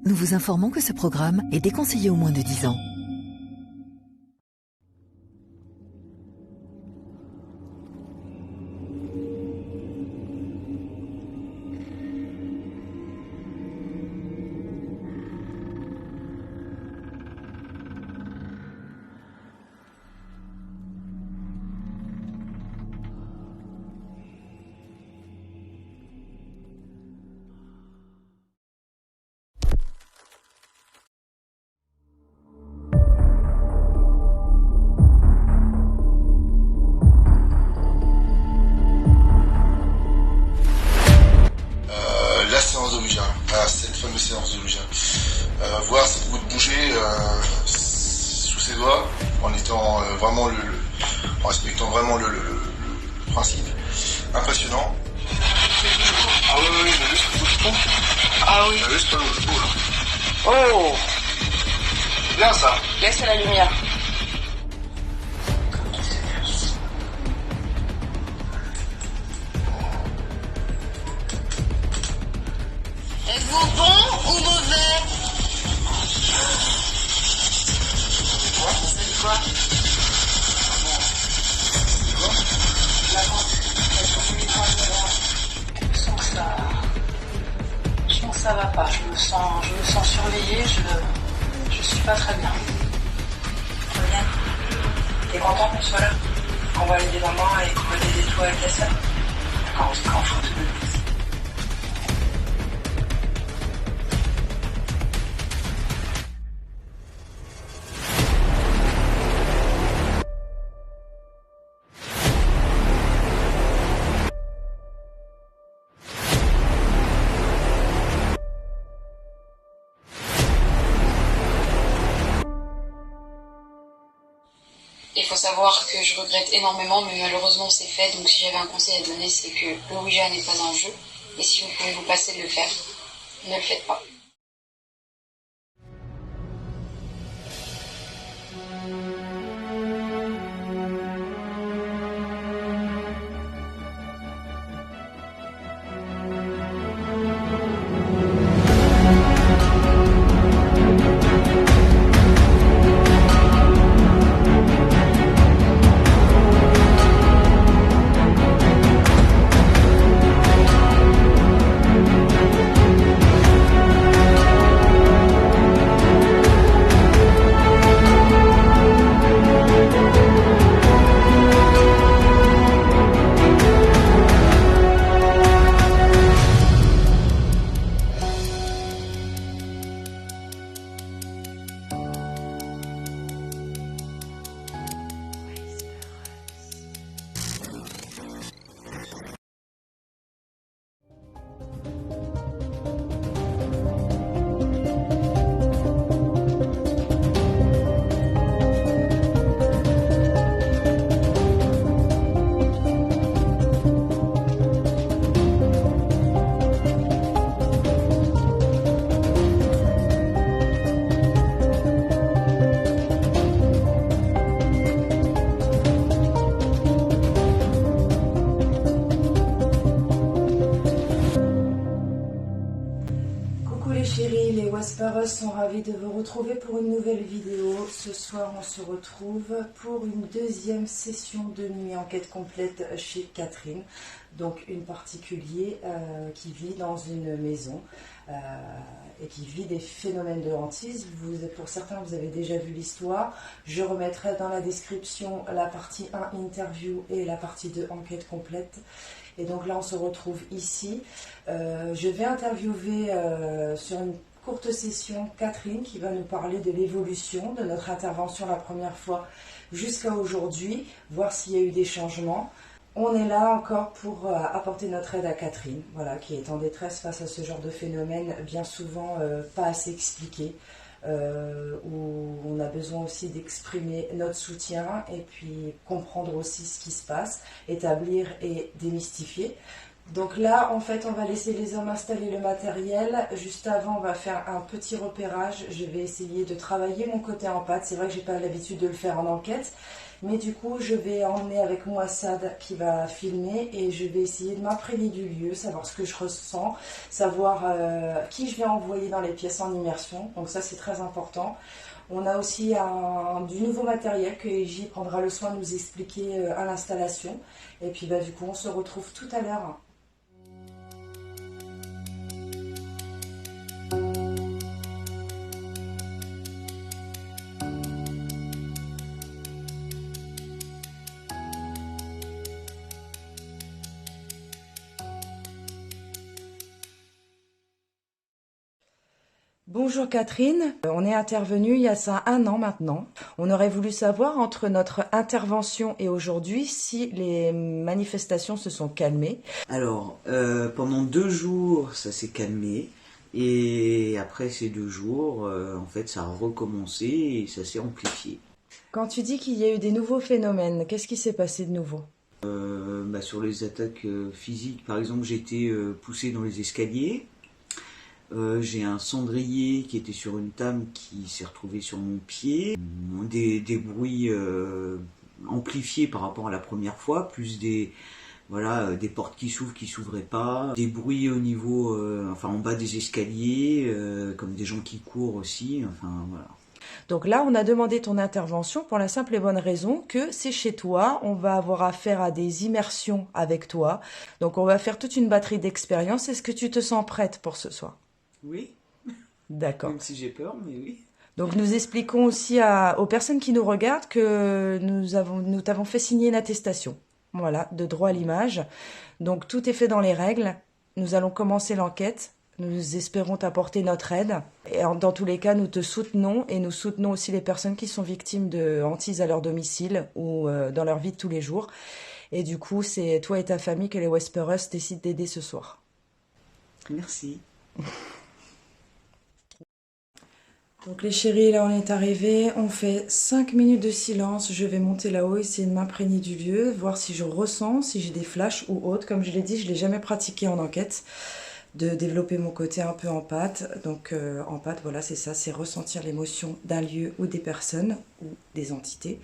Nous vous informons que ce programme est déconseillé aux moins de 10 ans. Séance de Ouija, cette fameuse séance de Ouija. Voir cette goutte bouger sous ses doigts, en étant vraiment en respectant vraiment le principe. Impressionnant. Ah oui, j'ai vu ce bouge pas. Ah oui. J'ai vu ce bouge pas. Oh, C'est bien ça. laisse la lumière. Êtes-vous bon ou mauvais? C'est quoi? La vente. Je sens que ça va pas. Je me sens surveillée. Je suis pas très bien. Très bien. T'es content qu'on soit là? Qu'on va aider maman et qu'on va aider toi avec la sœur? D'accord, on se prend en photo. Il faut savoir que je regrette énormément, mais malheureusement c'est fait. Donc si j'avais un conseil à donner, c'est que le Ouija n'est pas un jeu. Et si vous pouvez vous passer de le faire, ne le faites pas. Chérie, les Whisperers sont ravis de vous retrouver pour une nouvelle vidéo. Ce soir, on se retrouve pour une deuxième session de nuit enquête complète chez Catherine. Donc une particulière qui vit dans une maison et qui vit des phénomènes de hantise. Pour certains, vous avez déjà vu l'histoire. Je remettrai dans la description la partie 1 interview et la partie 2 enquête complète. Et donc là, on se retrouve ici. Je vais interviewer sur une courte session Catherine qui va nous parler de l'évolution de notre intervention la première fois jusqu'à aujourd'hui, voir s'il y a eu des changements. On est là encore pour apporter notre aide à Catherine, voilà, qui est en détresse face à ce genre de phénomène bien souvent pas assez expliqué, où on a besoin aussi d'exprimer notre soutien et puis comprendre aussi ce qui se passe, établir et démystifier. Donc là, en fait, on va laisser les hommes installer le matériel. Juste avant, on va faire un petit repérage. Je vais essayer de travailler mon côté empathie. C'est vrai que j'ai pas l'habitude de le faire en enquête. Mais du coup, je vais emmener avec moi Sad qui va filmer et je vais essayer de m'imprégner du lieu, savoir ce que je ressens, savoir qui je vais envoyer dans les pièces en immersion. Donc ça, c'est très important. On a aussi du nouveau matériel que J prendra le soin de nous expliquer à l'installation. Et puis du coup, on se retrouve tout à l'heure. Bonjour Catherine, on est intervenu il y a ça 1 an maintenant. On aurait voulu savoir entre notre intervention et aujourd'hui si les manifestations se sont calmées. Alors, pendant 2 jours, ça s'est calmé. Et après ces 2 jours, en fait, ça a recommencé et ça s'est amplifié. Quand tu dis qu'il y a eu des nouveaux phénomènes, qu'est-ce qui s'est passé de nouveau? Sur les attaques physiques, par exemple, j'ai été poussé dans les escaliers. J'ai un cendrier qui était sur une table qui s'est retrouvé sur mon pied. Des bruits amplifiés par rapport à la première fois, plus des portes qui s'ouvrent, qui s'ouvraient pas. Des bruits au niveau, en bas des escaliers, comme des gens qui courent aussi, voilà. Donc là, on a demandé ton intervention pour la simple et bonne raison que c'est chez toi, on va avoir affaire à des immersions avec toi. Donc on va faire toute une batterie d'expériences. Est-ce que tu te sens prête pour ce soir? Oui. D'accord. Même si j'ai peur, mais oui. Donc nous expliquons aussi aux personnes qui nous regardent que nous t'avons fait signer une attestation, voilà, de droit à l'image. Donc tout est fait dans les règles. Nous allons commencer l'enquête. Nous espérons t'apporter notre aide. Et dans tous les cas, nous te soutenons et nous soutenons aussi les personnes qui sont victimes de hantises à leur domicile ou dans leur vie de tous les jours. Et du coup, c'est toi et ta famille que les Whisperers décident d'aider ce soir. Merci. Donc les chéris, là on est arrivés, on fait 5 minutes de silence, je vais monter là-haut, essayer de m'imprégner du lieu, voir si je ressens, si j'ai des flashs ou autres. Comme je l'ai dit, je ne l'ai jamais pratiqué en enquête, de développer mon côté un peu empathe. Donc empathe, voilà, c'est ça, c'est ressentir l'émotion d'un lieu ou des personnes ou des entités.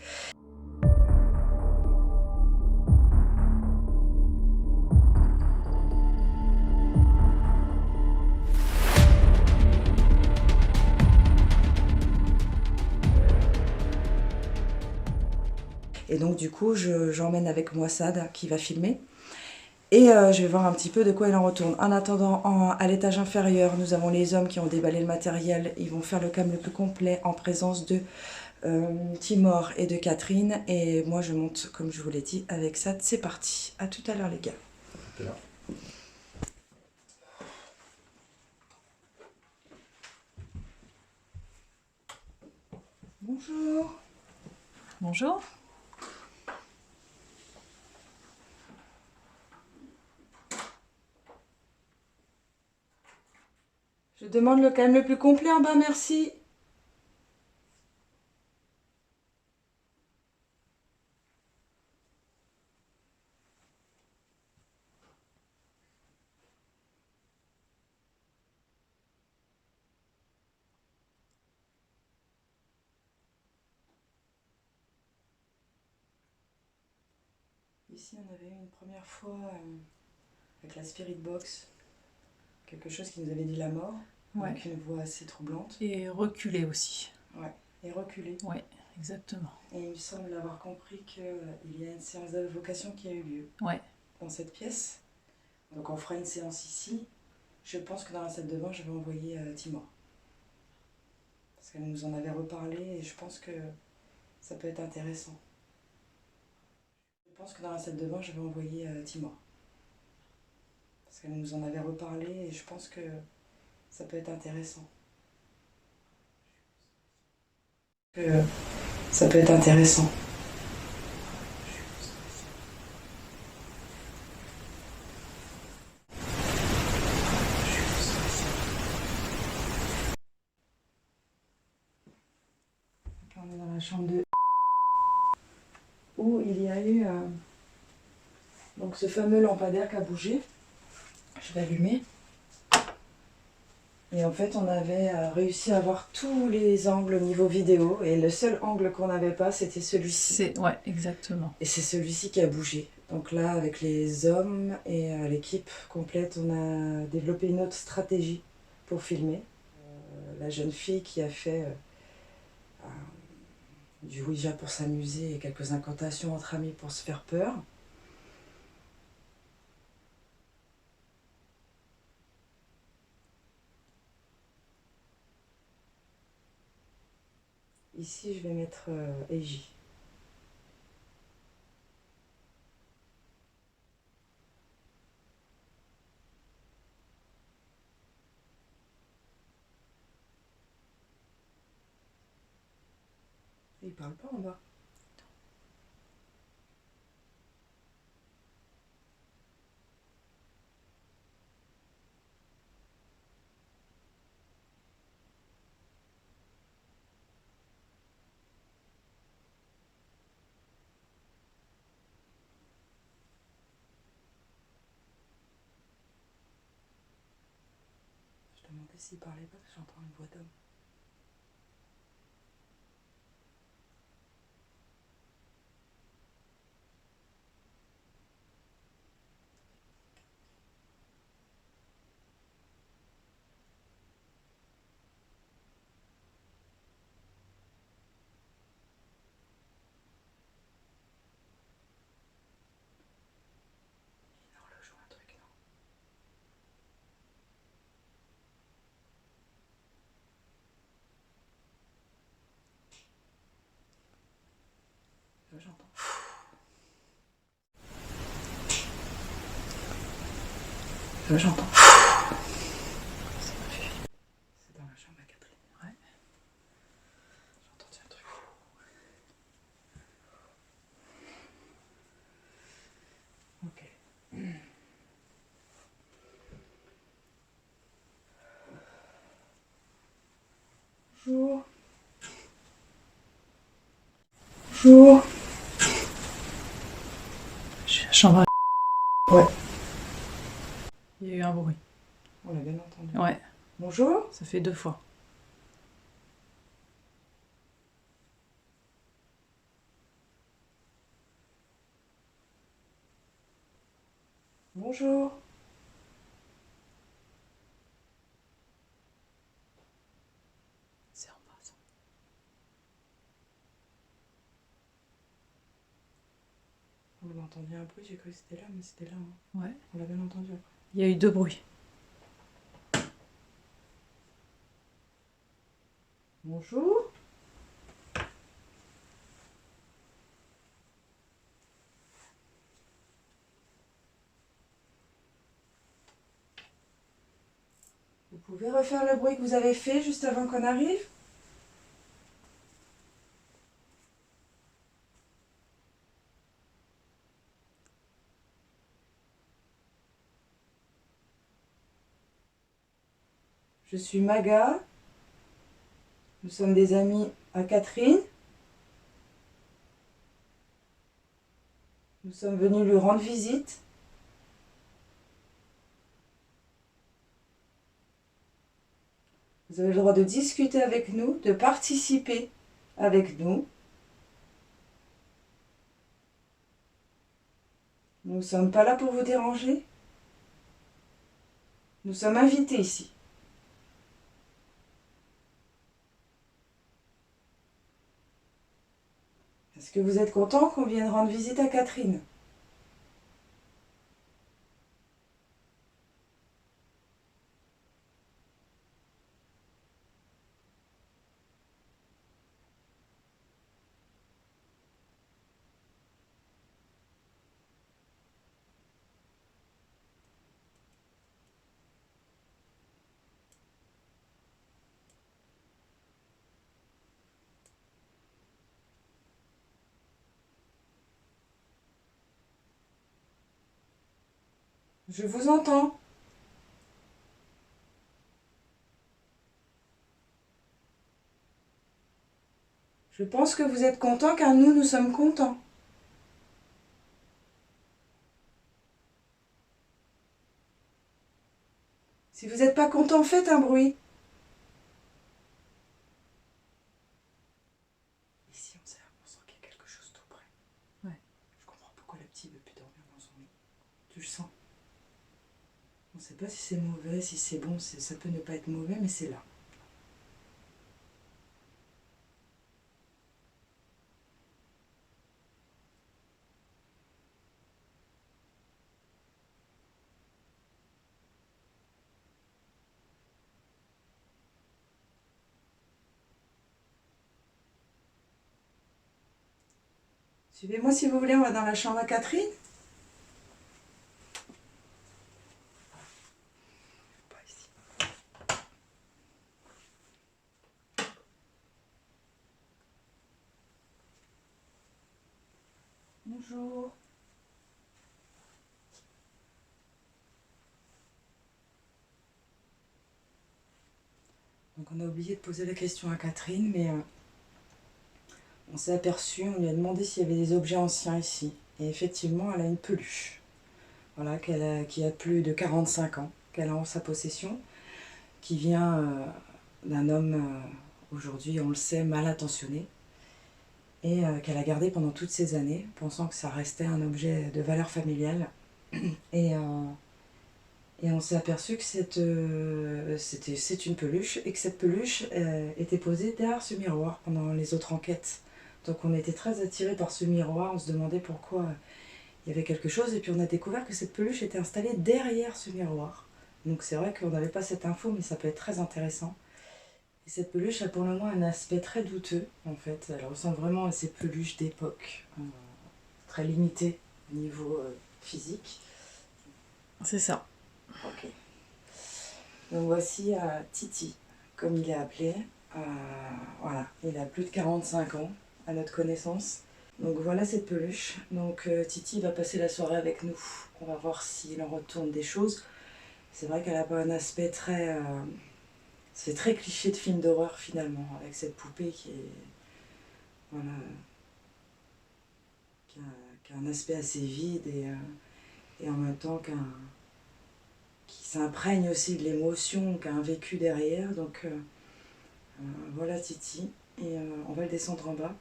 Et donc du coup, j'emmène avec moi Sad qui va filmer. Et je vais voir un petit peu de quoi il en retourne. En attendant, à l'étage inférieur, nous avons les hommes qui ont déballé le matériel. Ils vont faire le cam le plus complet en présence de Timor et de Catherine. Et moi, je monte, comme je vous l'ai dit, avec Sad. C'est parti. À tout à l'heure, les gars. Tout à l'heure. Bonjour. Bonjour. Je demande le cam le plus complet en bas, merci. Ici, on avait eu une première fois avec la Spirit Box, quelque chose qui nous avait dit la mort, Ouais. avec une voix assez troublante. Et reculer aussi. Ouais. Et reculé. Ouais, exactement. Et il me semble avoir compris qu'il y a une séance d'invocation qui a eu lieu Ouais. dans cette pièce. Donc on fera une séance ici. Je pense que dans la salle de bain, je vais envoyer Timor. Parce qu'elle nous en avait reparlé et je pense que ça peut être intéressant. Je pense que dans la salle de bain, je vais envoyer Timor. Parce qu'elle nous en avait reparlé et je pense que ça peut être intéressant. Ça peut être intéressant. Là, on est dans la chambre de où il y a eu donc ce fameux lampadaire qui a bougé. Je vais allumer. Et en fait, on avait réussi à avoir tous les angles au niveau vidéo. Et le seul angle qu'on n'avait pas, c'était celui-ci. Ouais, exactement. Et c'est celui-ci qui a bougé. Donc là, avec les hommes et l'équipe complète, on a développé une autre stratégie pour filmer. La jeune fille qui a fait du Ouija pour s'amuser et quelques incantations entre amis pour se faire peur. Ici, je vais mettre Eiji. Il parle pas en bas. Je demandais s'il parlait pas, parce que j'entends une voix d'homme. Il joue un truc, non? Là, j'entends. Là, j'entends. C'est dans la chambre à Catherine. Ouais. J'ai entendu un truc. Ok. Bonjour. Bonjour. Je suis à la chambre à... Ouais. Il y a eu un bruit. On l'a bien entendu. Ouais, Bonjour. ça fait 2 fois. Bonjour. C'est en bas, ça. On a entendu un bruit, j'ai cru que c'était là, mais c'était là. Hein. Ouais. On l'a bien entendu après. Il y a eu 2 bruits. Bonjour. Vous pouvez refaire le bruit que vous avez fait juste avant qu'on arrive? Je suis Maga. Nous sommes des amis à Catherine. Nous sommes venus lui rendre visite. Vous avez le droit de discuter avec nous, de participer avec nous. Nous ne sommes pas là pour vous déranger. Nous sommes invités ici. Est-ce que vous êtes content qu'on vienne rendre visite à Catherine? Je vous entends. Je pense que vous êtes content car nous sommes contents. Si vous n'êtes pas content, faites un bruit. Ici, on sent qu'il y a quelque chose tout près. Ouais. Je comprends pourquoi le petit ne veut plus dormir dans son lit. Tu le sens? On ne sait pas si c'est mauvais, si c'est bon, ça peut ne pas être mauvais, mais c'est là. Suivez-moi si vous voulez, on va dans la chambre à Catherine. Pas ici. Bonjour. Donc on a oublié de poser la question à Catherine, mais on s'est aperçu, on lui a demandé s'il y avait des objets anciens ici. Et effectivement, elle a une peluche, voilà, qui a plus de 45 ans, qu'elle a en sa possession, qui vient d'un homme, aujourd'hui, on le sait, mal intentionné, et qu'elle a gardé pendant toutes ces années, pensant que ça restait un objet de valeur familiale. Et on s'est aperçu que c'est une peluche, et que cette peluche était posée derrière ce miroir pendant les autres enquêtes. Donc on était très attirés par ce miroir, on se demandait pourquoi il y avait quelque chose, et puis on a découvert que cette peluche était installée derrière ce miroir. Donc c'est vrai qu'on n'avait pas cette info, mais ça peut être très intéressant. Et cette peluche a pour le moins un aspect très douteux, en fait. Elle ressemble vraiment à ces peluches d'époque, très limitées au niveau physique. C'est ça. Ok. Donc voici Titi, comme il est appelé. Voilà, il a plus de 45 ans, à notre connaissance. Donc voilà cette peluche. Donc Titi va passer la soirée avec nous. On va voir s'il en retourne des choses. C'est vrai qu'elle a pas un aspect très... c'est très cliché de film d'horreur finalement, avec cette poupée qui est... Voilà... qui a un aspect assez vide et en même temps qui s'imprègne aussi de l'émotion, qui a un vécu derrière. Donc voilà Titi. Et on va le descendre en bas.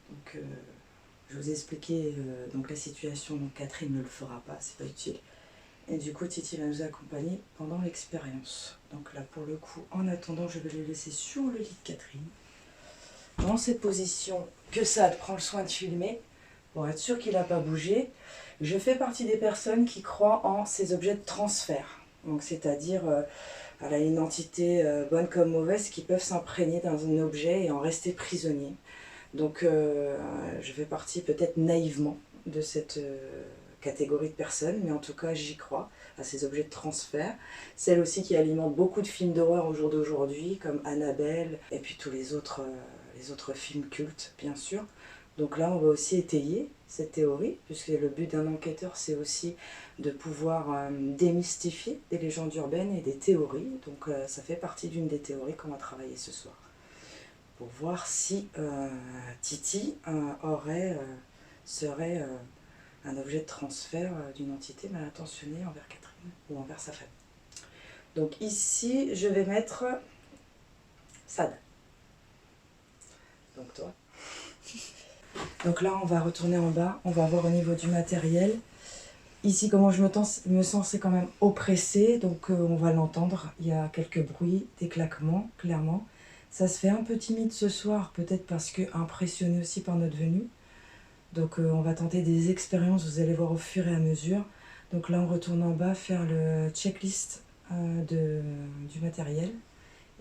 Donc je vous ai expliqué donc la situation, donc Catherine ne le fera pas, c'est pas utile. Et du coup Titi va nous accompagner pendant l'expérience. Donc là pour le coup, en attendant, je vais le laisser sur le lit de Catherine, dans cette position que Sad prend le soin de filmer, pour être sûr qu'il n'a pas bougé. Je fais partie des personnes qui croient en ces objets de transfert. Donc c'est-à-dire à une entité bonne comme mauvaise qui peuvent s'imprégner dans un objet et en rester prisonniers. Donc je fais partie peut-être naïvement de cette catégorie de personnes, mais en tout cas j'y crois, à ces objets de transfert. Celles aussi qui alimentent beaucoup de films d'horreur au jour d'aujourd'hui, comme Annabelle, et puis tous les autres films cultes, bien sûr. Donc là, on va aussi étayer cette théorie, puisque le but d'un enquêteur, c'est aussi de pouvoir démystifier des légendes urbaines et des théories. Donc ça fait partie d'une des théories qu'on va travailler ce soir, pour voir si Titi serait un objet de transfert d'une entité mal intentionnée envers Catherine ou envers sa famille. Donc ici, je vais mettre Sad. Donc toi. Donc là, on va retourner en bas, on va voir au niveau du matériel. Ici, comment je me sens, c'est quand même oppressé, donc on va l'entendre. Il y a quelques bruits, des claquements, clairement. Ça se fait un peu timide ce soir, peut-être parce que impressionné aussi par notre venue. Donc on va tenter des expériences, vous allez voir au fur et à mesure. Donc là, on retourne en bas, faire le checklist du matériel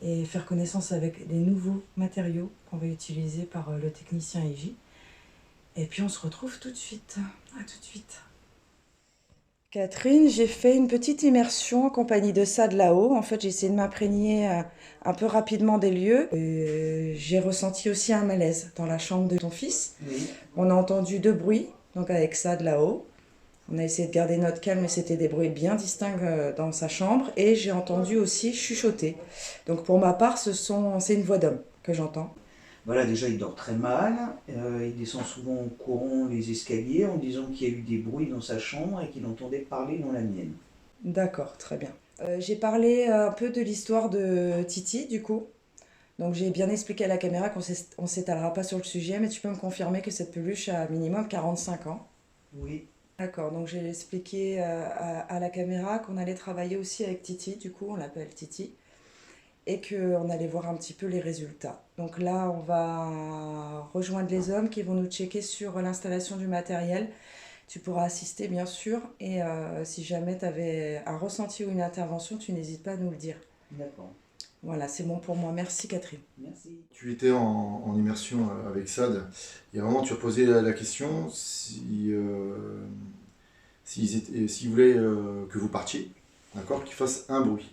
et faire connaissance avec les nouveaux matériaux qu'on va utiliser par le technicien EJ. Et puis on se retrouve tout de suite. À tout de suite. Catherine, j'ai fait une petite immersion en compagnie de Sad là-haut. En fait, j'ai essayé de m'imprégner un peu rapidement des lieux. J'ai ressenti aussi un malaise dans la chambre de ton fils. Oui. On a entendu 2 bruits, donc avec Sad là-haut. On a essayé de garder notre calme, mais c'était des bruits bien distincts dans sa chambre. Et j'ai entendu aussi chuchoter. Donc pour ma part, c'est une voix d'homme que j'entends. Voilà, déjà il dort très mal, il descend souvent en courant les escaliers en disant qu'il y a eu des bruits dans sa chambre et qu'il entendait parler dans la mienne. D'accord, très bien. J'ai parlé un peu de l'histoire de Titi, du coup. Donc j'ai bien expliqué à la caméra qu'on s'étalera pas sur le sujet, mais tu peux me confirmer que cette peluche a minimum 45 ans. Oui. D'accord, donc j'ai expliqué à la caméra qu'on allait travailler aussi avec Titi, du coup on l'appelle Titi, et qu'on allait voir un petit peu les résultats. Donc là on va rejoindre les hommes qui vont nous checker sur l'installation du matériel. Tu pourras assister bien sûr, et si jamais tu avais un ressenti ou une intervention, tu n'hésites pas à nous le dire. D'accord. Voilà, c'est bon pour moi. Merci Catherine. Merci. Tu étais en immersion avec SAD, et à un moment tu as posé la question si, s'ils voulaient que vous partiez, d'accord, qu'ils fassent un bruit.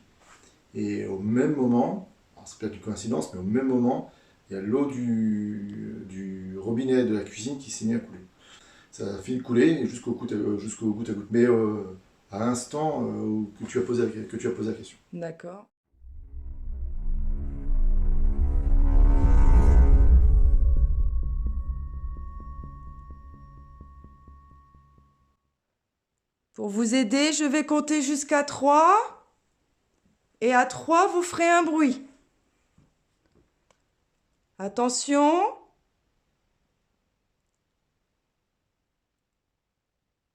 Et au même moment, c'est peut-être une coïncidence, mais au même moment, il y a l'eau du robinet de la cuisine qui s'est mis à couler. Ça a fini de couler jusqu'au goutte à goutte. Mais à l'instant que tu as posé la question. D'accord. Pour vous aider, je vais compter jusqu'à 3. Et à 3, vous ferez un bruit. Attention.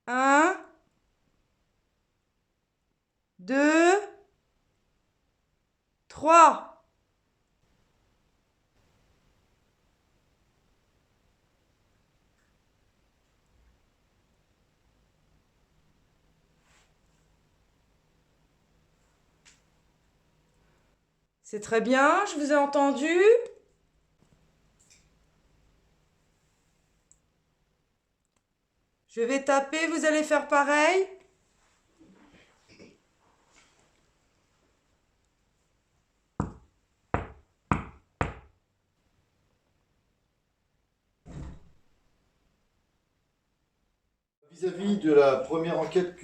1, 2, 3. C'est très bien, je vous ai entendu. Je vais taper, vous allez faire pareil. Vis-à-vis de la première enquête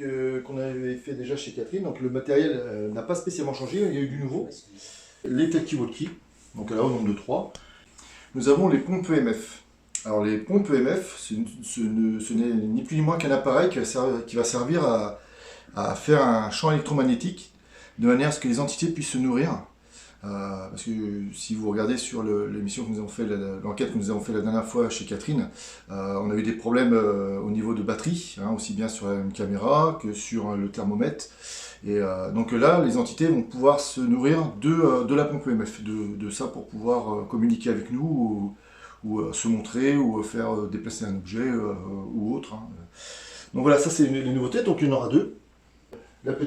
qu'on avait fait déjà chez Catherine, donc le matériel n'a pas spécialement changé, il y a eu du nouveau. Les talkie-walkie, donc là au nombre de 3. Nous avons les pompes EMF. Alors les pompes EMF, ce n'est ni plus ni moins qu'un appareil qui va servir à faire un champ électromagnétique de manière à ce que les entités puissent se nourrir. Parce que si vous regardez sur l'émission que nous avons fait, l'enquête que nous avons fait la dernière fois chez Catherine, on a eu des problèmes au niveau de batterie, hein, aussi bien sur une caméra que sur le thermomètre. Et donc là, les entités vont pouvoir se nourrir de la pompe EMF, de ça pour pouvoir communiquer avec nous ou se montrer ou faire déplacer un objet ou autre. Hein. Donc voilà, ça c'est les nouveautés, donc il y en aura 2. Notre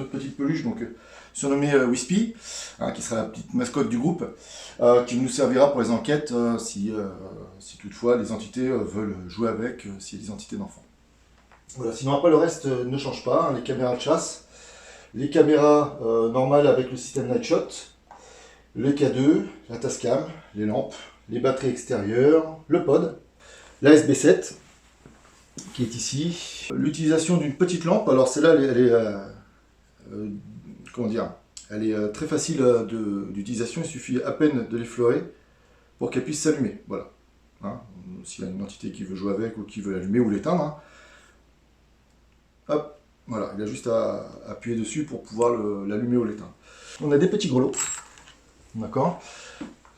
petite peluche, donc surnommée Wispy, hein, qui sera la petite mascotte du groupe, qui nous servira pour les enquêtes si toutefois les entités veulent jouer avec, s'il y a des entités d'enfants. Voilà, sinon après le reste ne change pas, hein, les caméras de chasse, les caméras normales avec le système Nightshot, le K2, la Tascam, les lampes, les batteries extérieures, le pod, la SB7, qui est ici. L'utilisation d'une petite lampe, alors celle-là elle est très facile d'utilisation, il suffit à peine de l'effleurer pour qu'elle puisse s'allumer. Voilà. Hein, s'il y a une entité qui veut jouer avec ou qui veut l'allumer ou l'éteindre, hein, hop, voilà, il a juste à appuyer dessus pour pouvoir l'allumer ou l'éteindre. On a des petits grelots, d'accord.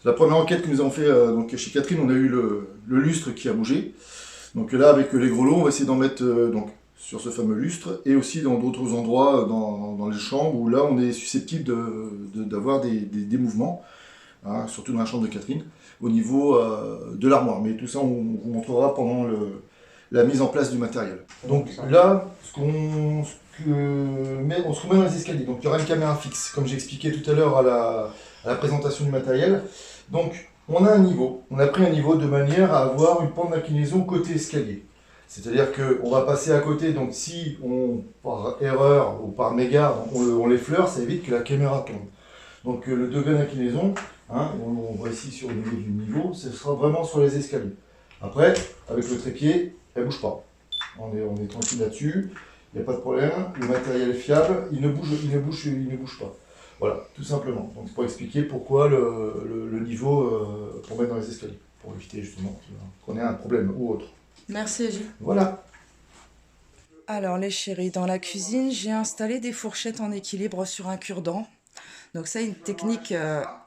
La première enquête que nous avons fait donc chez Catherine, on a eu le lustre qui a bougé. Donc là, avec les grelots, on va essayer d'en mettre donc, sur ce fameux lustre et aussi dans d'autres endroits dans les chambres où là, on est susceptible d'avoir des mouvements, hein, surtout dans la chambre de Catherine, au niveau de l'armoire. Mais tout ça, on vous montrera pendant la mise en place du matériel. Donc là, on se remet dans les escaliers. Donc il y aura une caméra fixe, comme j'ai expliqué tout à l'heure à la présentation du matériel. Donc on a un niveau, on a pris un niveau de manière à avoir une pente d'inclinaison côté escalier. C'est-à-dire qu'on va passer à côté, donc si par erreur ou par mégarde, on l'effleure, ça évite que la caméra tombe. Donc le degré d'inclinaison, hein, on voit ici sur le niveau du niveau, ce sera vraiment sur les escaliers. Après, avec le trépied, elle ne bouge pas. On est tranquille là-dessus, il n'y a pas de problème, le matériel est fiable, il ne bouge pas. Voilà, tout simplement. Donc c'est pour expliquer pourquoi le niveau pour mettre dans les escaliers, pour éviter justement qu'on ait un problème ou autre. Merci Gilles. Voilà. Alors les chéris, dans la cuisine, j'ai installé des fourchettes en équilibre sur un cure-dent. Donc c'est une technique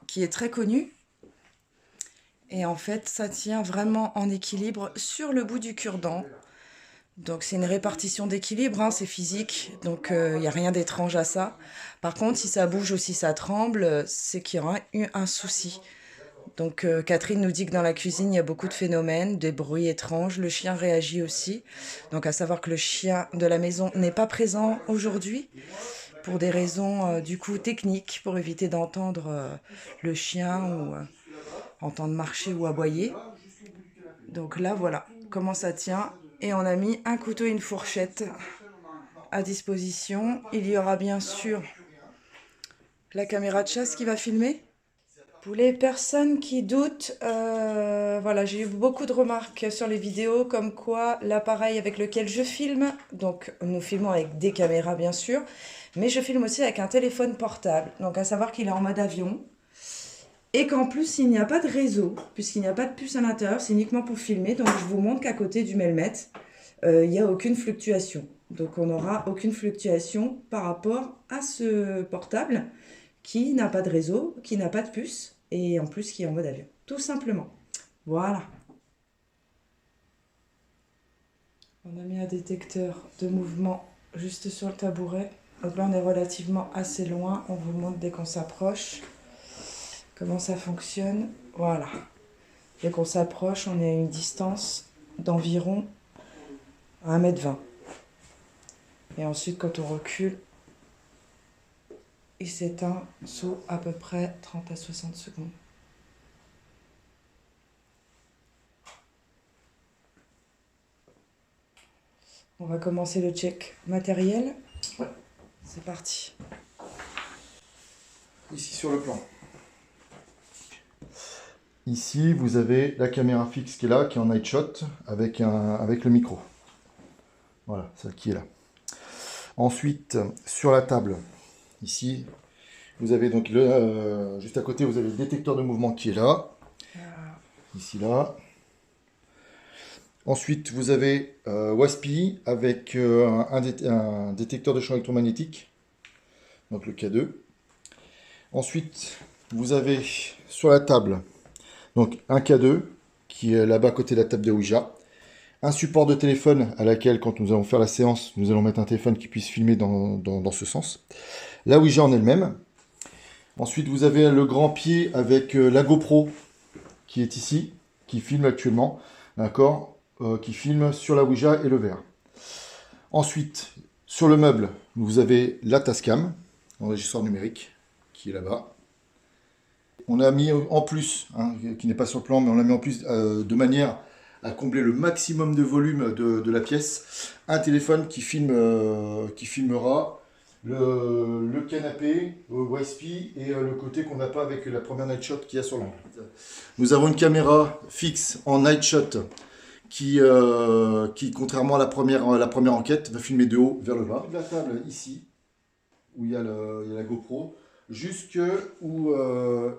qui est très connue. Et en fait, ça tient vraiment en équilibre sur le bout du cure-dent. Donc c'est une répartition d'équilibre, hein, c'est physique, donc il n'y a rien d'étrange à ça. Par contre, si ça bouge ou si ça tremble, c'est qu'il y aura eu un souci. Donc Catherine nous dit que dans la cuisine, il y a beaucoup de phénomènes, des bruits étranges, le chien réagit aussi. Donc à savoir que le chien de la maison n'est pas présent aujourd'hui, pour des raisons du coup techniques, pour éviter d'entendre le chien ou entendre marcher ou aboyer. Donc là, voilà comment ça tient. Et on a mis un couteau et une fourchette à disposition. Il y aura bien sûr la caméra de chasse qui va filmer. Pour les personnes qui doutent, voilà, j'ai eu beaucoup de remarques sur les vidéos comme quoi l'appareil avec lequel je filme, donc nous filmons avec des caméras bien sûr, mais je filme aussi avec un téléphone portable. Donc à savoir qu'il est en mode avion. Et qu'en plus, il n'y a pas de réseau, puisqu'il n'y a pas de puce à l'intérieur, c'est uniquement pour filmer. Donc, je vous montre qu'à côté du Melmet, il n'y a aucune fluctuation. Donc, on n'aura aucune fluctuation par rapport à ce portable qui n'a pas de réseau, qui n'a pas de puce, et en plus qui est en mode avion. Tout simplement. Voilà. On a mis un détecteur de mouvement juste sur le tabouret. Donc là, on est relativement assez loin. On vous le montre dès qu'on s'approche. Comment ça fonctionne? Voilà. Dès qu'on s'approche, on est à une distance d'environ 1,20 m. Et ensuite, quand on recule, il s'éteint sous à peu près 30 à 60 secondes. On va commencer le check matériel. Ouais. C'est parti. Ici sur le plan. Ici, vous avez la caméra fixe qui est là, qui est en night shot, avec le micro. Voilà, celle qui est là. Ensuite, sur la table, ici, vous avez donc juste à côté, vous avez le détecteur de mouvement qui est là. Ici, là. Ensuite, vous avez WASPI avec un détecteur de champ électromagnétique, donc le K2. Ensuite, vous avez sur la table donc un K2 qui est là-bas à côté de la table de Ouija. Un support de téléphone à laquelle, quand nous allons faire la séance, nous allons mettre un téléphone qui puisse filmer dans ce sens. La Ouija en elle-même. Ensuite, vous avez le grand pied avec la GoPro qui est ici, qui filme actuellement, d'accord, qui filme sur la Ouija et le verre. Ensuite, sur le meuble, vous avez la Tascam, enregistreur numérique, qui est là-bas. On a mis en plus, hein, qui n'est pas sur le plan, mais on l'a mis en plus de manière à combler le maximum de volume de la pièce, un téléphone qui filmera le canapé, WASPI et le côté qu'on n'a pas avec la première night shot qu'il y a sur l'angle. Nous avons une caméra fixe en night shot qui contrairement à la première enquête, va filmer de haut vers le bas. La table ici, où il y a la GoPro, jusque où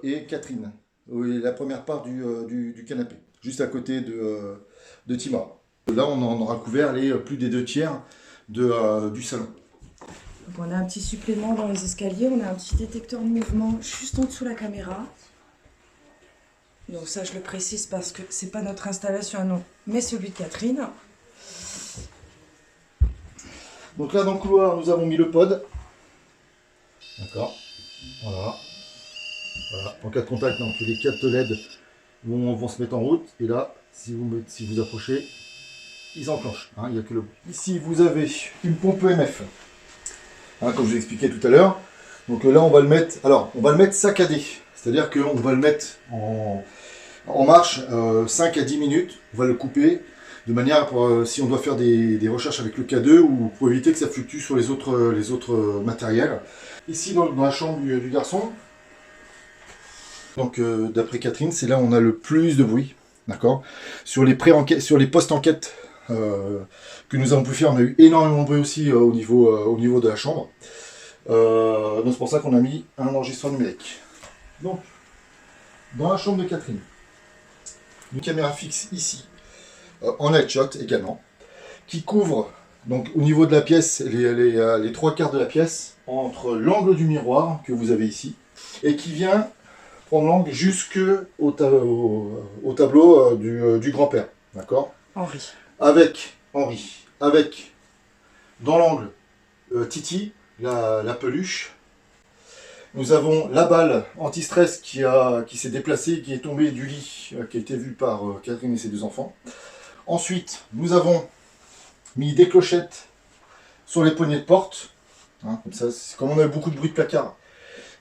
est Catherine, où est la première part du canapé, juste à côté de Timor. Là, on en aura couvert les plus des 2/3 du salon. Donc on a un petit supplément dans les escaliers, on a un petit détecteur de mouvement juste en dessous de la caméra. Donc ça, je le précise parce que c'est pas notre installation à nous, mais celui de Catherine. Donc là, dans le couloir, nous avons mis le pod. D'accord. Voilà. En cas de contact, donc les 4 LED vont se mettre en route. Et là, si vous approchez, ils enclenchent. Hein, il y a que le... Ici, vous avez une pompe EMF. Hein, comme je vous expliquais tout à l'heure. Donc là, on va le mettre. Alors, on va le mettre saccadé. C'est-à-dire qu'on va le mettre en marche 5 à 10 minutes. On va le couper de manière, si on doit faire des recherches avec le K2 ou pour éviter que ça fluctue sur les autres matériels. Ici, dans la chambre du garçon, donc d'après Catherine, c'est là où on a le plus de bruit. D'accord. Sur les post-enquêtes que nous avons pu faire, on a eu énormément de bruit aussi au niveau de la chambre. Donc c'est pour ça qu'on a mis un enregistreur numérique. Donc, dans la chambre de Catherine, une caméra fixe ici, en headshot également, qui couvre Donc au niveau de la pièce, les trois quarts de la pièce, entre l'angle du miroir que vous avez ici, et qui vient prendre l'angle jusqu'au tableau du grand-père. D'accord? Henri. Avec Henri, avec dans l'angle Titi, la peluche. Nous avons la balle anti-stress qui s'est déplacée, qui est tombée du lit, qui a été vue par Catherine et ses deux enfants. Ensuite, nous avons mis des clochettes sur les poignées de porte. Hein, comme ça, comme on avait beaucoup de bruit de placard.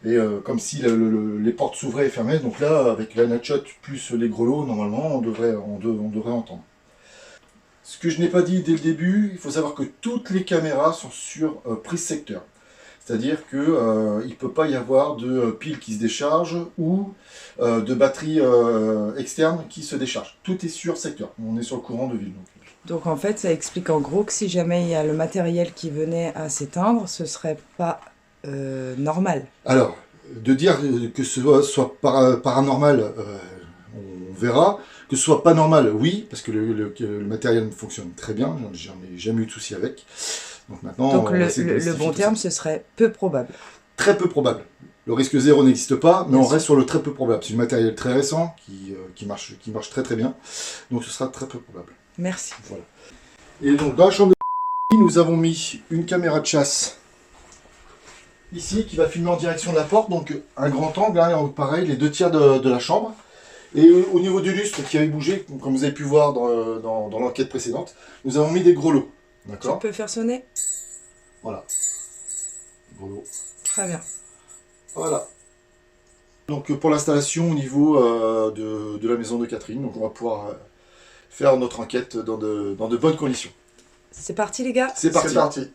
Et comme si les portes s'ouvraient et fermaient. Donc là, avec la nachotte plus les grelots, normalement, on devrait entendre. Ce que je n'ai pas dit dès le début, il faut savoir que toutes les caméras sont sur prise secteur. C'est-à-dire qu'il ne peut pas y avoir de piles qui se déchargent ou de batteries externes qui se déchargent. Tout est sur secteur. On est sur le courant de ville. Donc en fait, ça explique en gros que si jamais il y a le matériel qui venait à s'éteindre, ce serait pas normal. Alors, de dire que ce soit paranormal, on verra. Que ce soit pas normal, oui, parce que le matériel fonctionne très bien. J'en ai jamais eu de souci avec. Donc maintenant, donc le bon terme, ce serait peu probable. Très peu probable. Le risque zéro n'existe pas, mais on reste sur le très peu probable. C'est du matériel très récent qui marche très très bien. Donc ce sera très peu probable. Merci. Voilà. Et donc dans la chambre de nous avons mis une caméra de chasse ici qui va filmer en direction de la porte. Donc un grand angle, hein, pareil, les 2/3 de la chambre. Et au niveau du lustre qui avait bougé, comme vous avez pu voir dans l'enquête précédente, nous avons mis des grelots. D'accord ? Tu peux faire sonner ? Voilà. Grelots. Très bien. Voilà. Donc pour l'installation au niveau de la maison de Catherine, donc on va pouvoir faire notre enquête dans de bonnes conditions. C'est parti les gars ? C'est parti. C'est parti.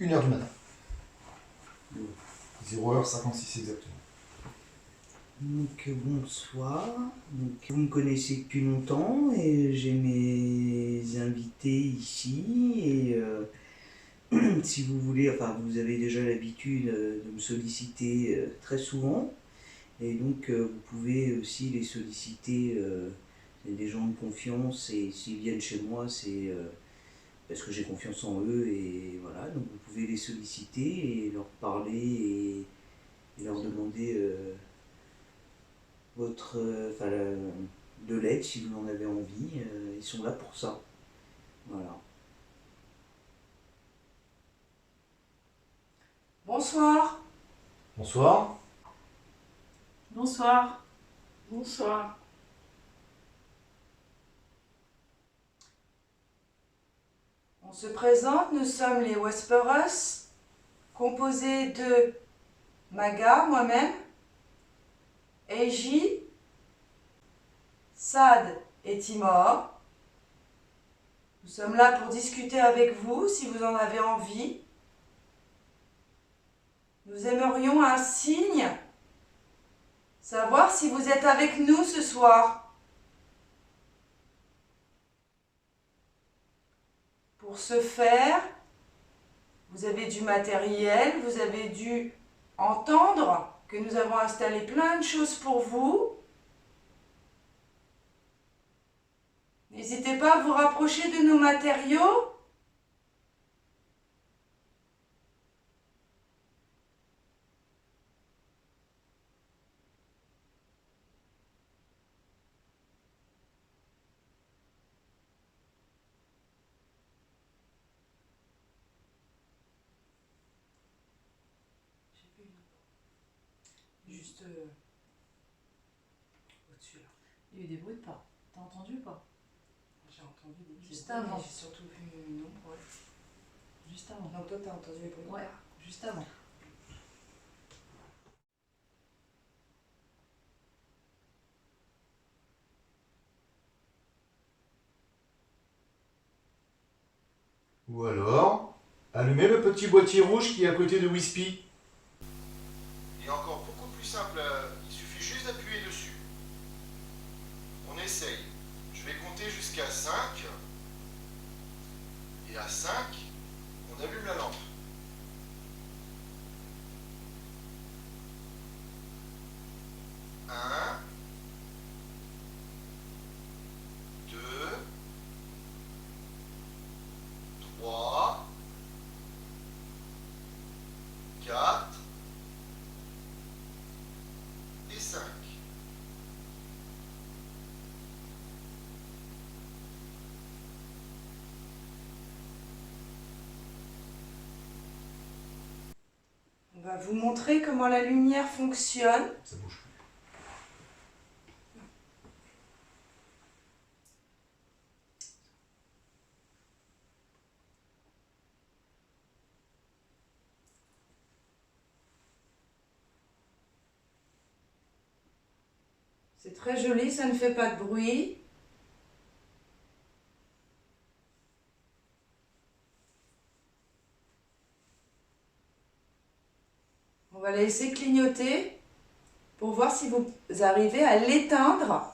Une heure du matin. 0h56 exactement. Donc bonsoir, donc, vous me connaissez depuis longtemps et j'ai mes invités ici et si vous voulez, enfin vous avez déjà l'habitude de me solliciter très souvent et donc vous pouvez aussi les solliciter, c'est des gens de confiance et s'ils viennent chez moi c'est parce que j'ai confiance en eux et voilà, donc vous pouvez les solliciter et leur parler et leur demander de l'aide si vous en avez envie, ils sont là pour ça. Voilà. Bonsoir. Bonsoir. Bonsoir. Bonsoir. On se présente, nous sommes les Whisperers, composés de Maga, moi-même, Eiji, Sad et Timor. Nous sommes là pour discuter avec vous si vous en avez envie. Nous aimerions un signe, savoir si vous êtes avec nous ce soir. Pour ce faire, vous avez du matériel, vous avez dû entendre que nous avons installé plein de choses pour vous. N'hésitez pas à vous rapprocher de nos matériaux. Juste au-dessus là. Il y a eu des bruits de pas. T'as entendu ou pas? J'ai entendu des petits Juste bruits, avant. mais j'ai surtout vu une ombre. Ouais. Juste avant. Donc toi t'as entendu les bruits. Ouais, juste avant. Ou alors, allumez le petit boîtier rouge qui est à côté de Wispy. Il est encore beaucoup plus simple, il suffit juste d'appuyer dessus. On essaye. Je vais compter jusqu'à 5. Et à 5, on allume la lampe. va vous montrer comment la lumière fonctionne. Ça bouge plus. C'est très joli, ça ne fait pas de bruit. On va la laisser clignoter pour voir si vous arrivez à l'éteindre.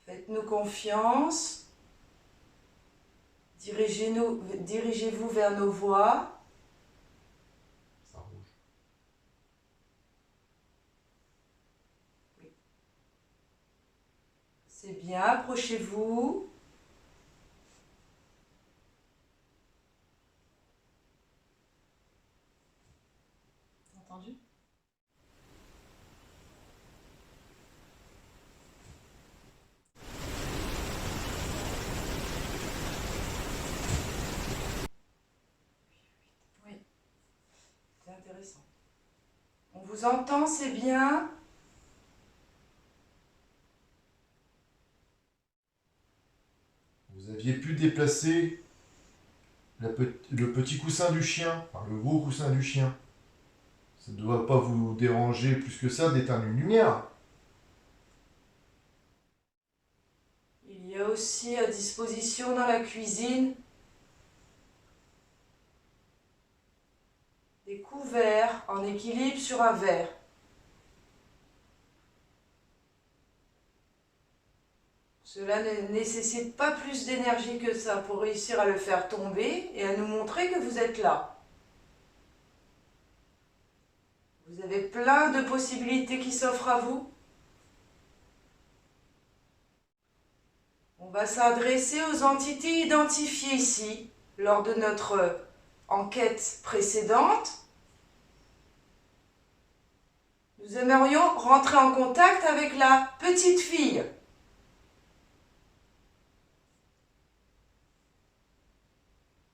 Faites-nous confiance. Dirigez-vous vers nos voix. Ça rouge. C'est bien, approchez-vous. Entendu? Oui, c'est intéressant. On vous entend, c'est bien. Vous aviez pu déplacer le petit coussin du chien, enfin le gros coussin du chien. Ça ne doit pas vous déranger plus que ça d'éteindre une lumière. Il y a aussi à disposition dans la cuisine des couverts en équilibre sur un verre. Cela ne nécessite pas plus d'énergie que ça pour réussir à le faire tomber et à nous montrer que vous êtes là. Vous avez plein de possibilités qui s'offrent à vous. On va s'adresser aux entités identifiées ici lors de notre enquête précédente. Nous aimerions rentrer en contact avec la petite fille.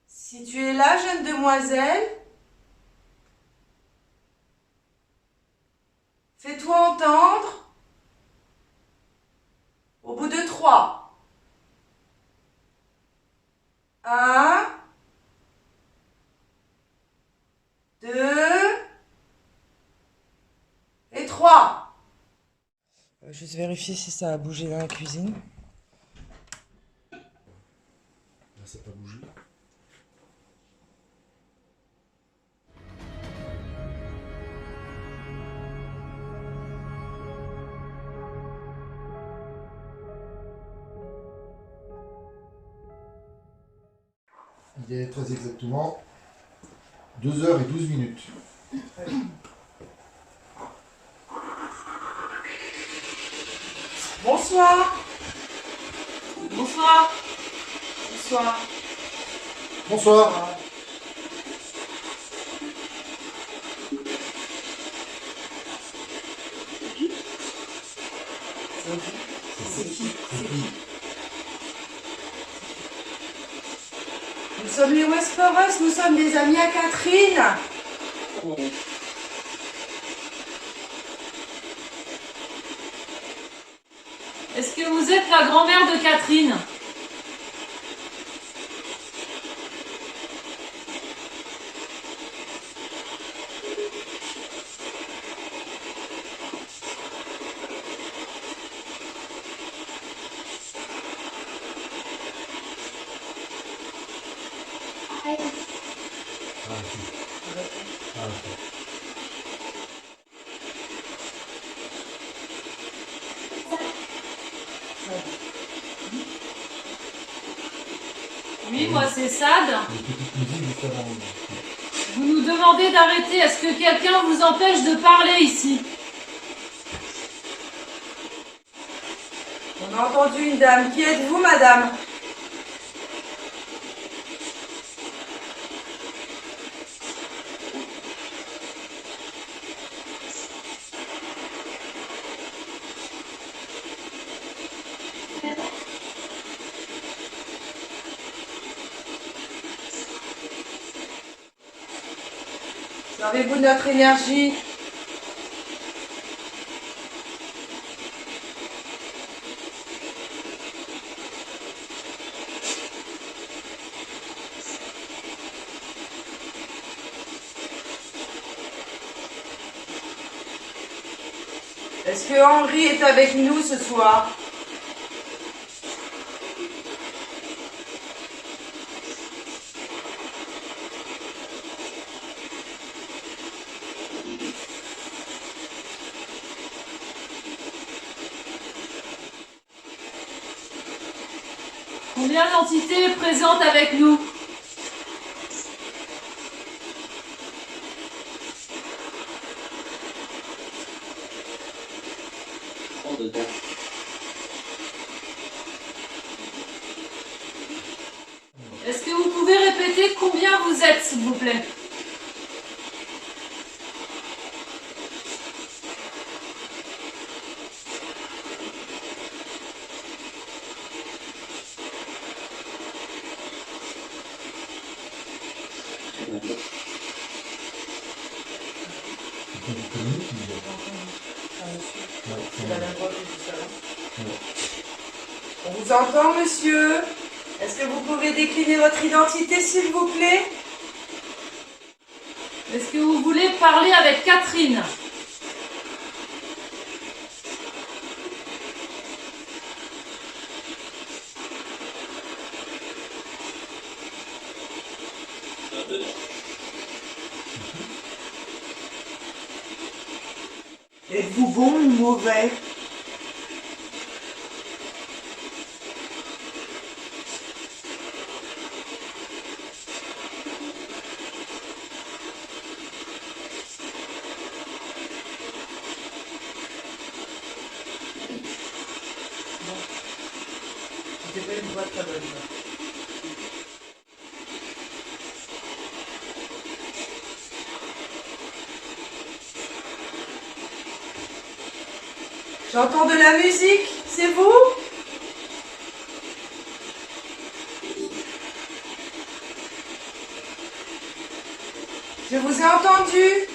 Si tu es là, jeune demoiselle, fais-toi entendre au bout de 3. 1, 2 et 3. Juste vérifier si ça a bougé dans la cuisine. Là, ça n'a pas bougé. Il est très exactement 2h12. Bonsoir. Bonsoir. Bonsoir. Bonsoir. Nous sommes les Wesperus, nous sommes des amis à Catherine. Est-ce que vous êtes la grand-mère de Catherine? Oui, moi c'est Sad. Vous nous demandez d'arrêter. Est-ce que quelqu'un vous empêche de parler ici? On a entendu une dame. Qui êtes-vous, madame? Servez-vous de notre énergie. Est-ce que Henri est avec nous ce soir? Combien d'entités présentes avec nous? Est-ce que vous pouvez répéter combien vous êtes, s'il vous plaît? On vous entend, monsieur? Est-ce que vous pouvez décliner votre identité, s'il vous plaît? Est-ce que vous voulez parler avec Catherine? Êtes-vous bon ou mauvais? C'était pas une voix très bonne. J'entends de la musique, c'est vous? Je vous ai entendu.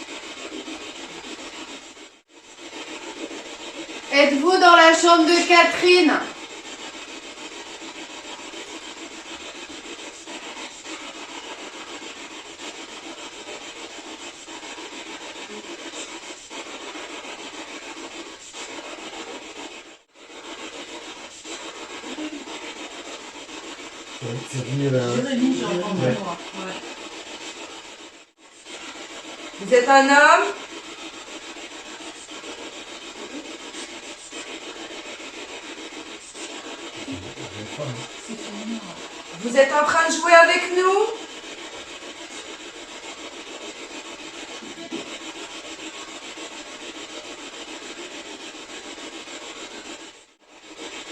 Êtes-vous dans la chambre de Catherine? Jérémy, j'ai entendu moi. Ouais. Vous êtes un homme? Vous êtes en train de jouer avec nous?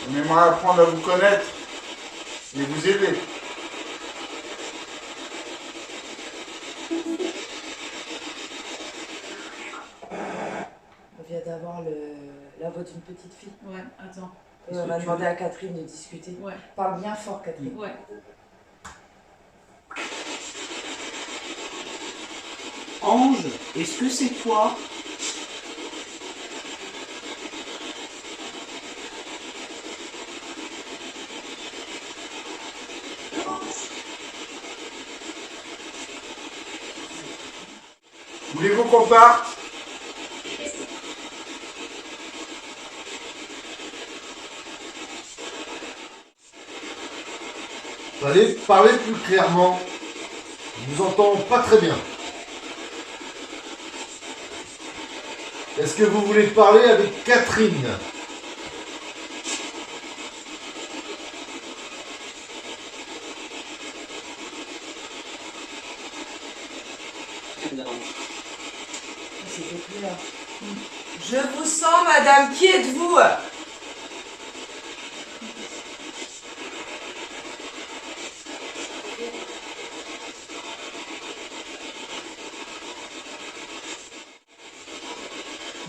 On aimerait apprendre à vous connaître et vous aider. On vient d'avoir la voix d'une petite fille. Ouais, attends. Et on a demandé à Catherine de discuter. Ouais. Parle bien fort, Catherine. Ouais. Ange, est-ce que c'est toi? Voulez-vous qu'on parte? Allez, parlez plus clairement. Je vous entends pas très bien. Est-ce que vous voulez parler avec Catherine? C'était clair. Je vous sens, madame. Qui êtes-vous?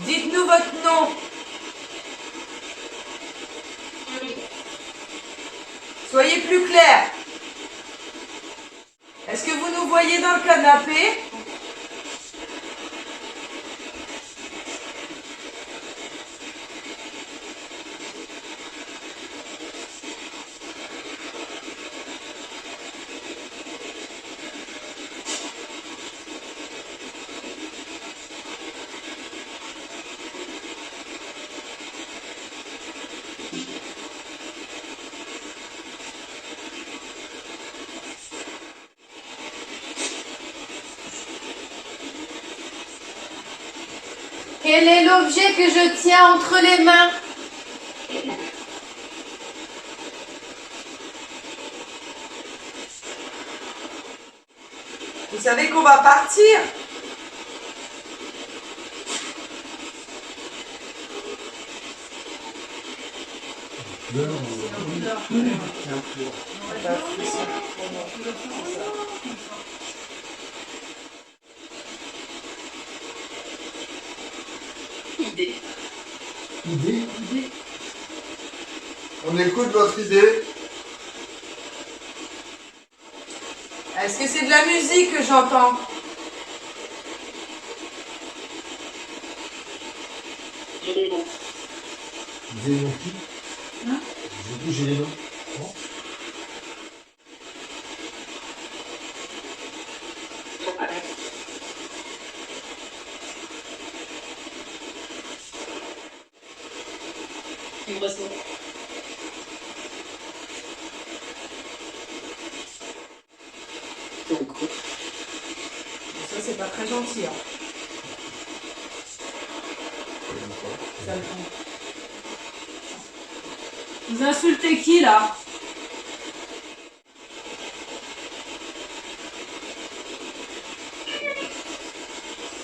Dites-nous votre nom. Soyez plus clair. Est-ce que vous nous voyez dans le canapé? Quel est l'objet que je tiens entre les mains? Vous savez qu'on va partir? Idée. On écoute votre idée. Est-ce que c'est de la musique que j'entends? J'ai les noms qui? J'ai dit j'ai les noms. Bon. Ça, c'est pas très gentil. Hein. Ça me prend. Vous insultez qui là?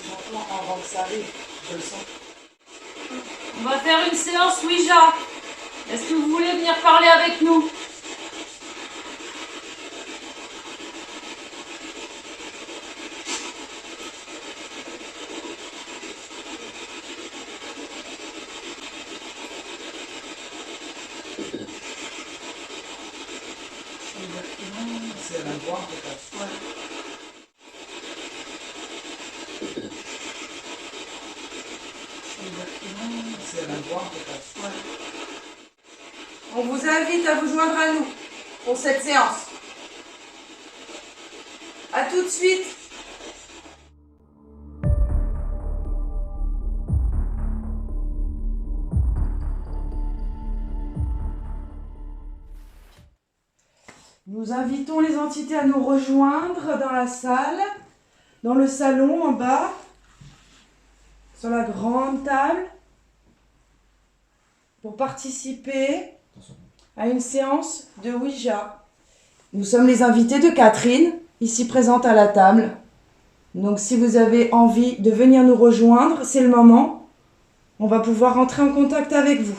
J'entends avant que ça arrive. Je le sens. On va faire une séance Ouija. Est-ce que vous voulez venir parler avec nous? C'est à la voix peut-être. Ouais. C'est à la voix peut-être. Ouais. On vous invite à vous joindre à nous pour cette séance. À tout de suite. Nous invitons les entités à nous rejoindre dans la salle, dans le salon en bas, sur la grande table, pour participer à une séance de Ouija. Nous sommes les invités de Catherine, ici présente à la table. Donc si vous avez envie de venir nous rejoindre, c'est le moment. On va pouvoir entrer en contact avec vous.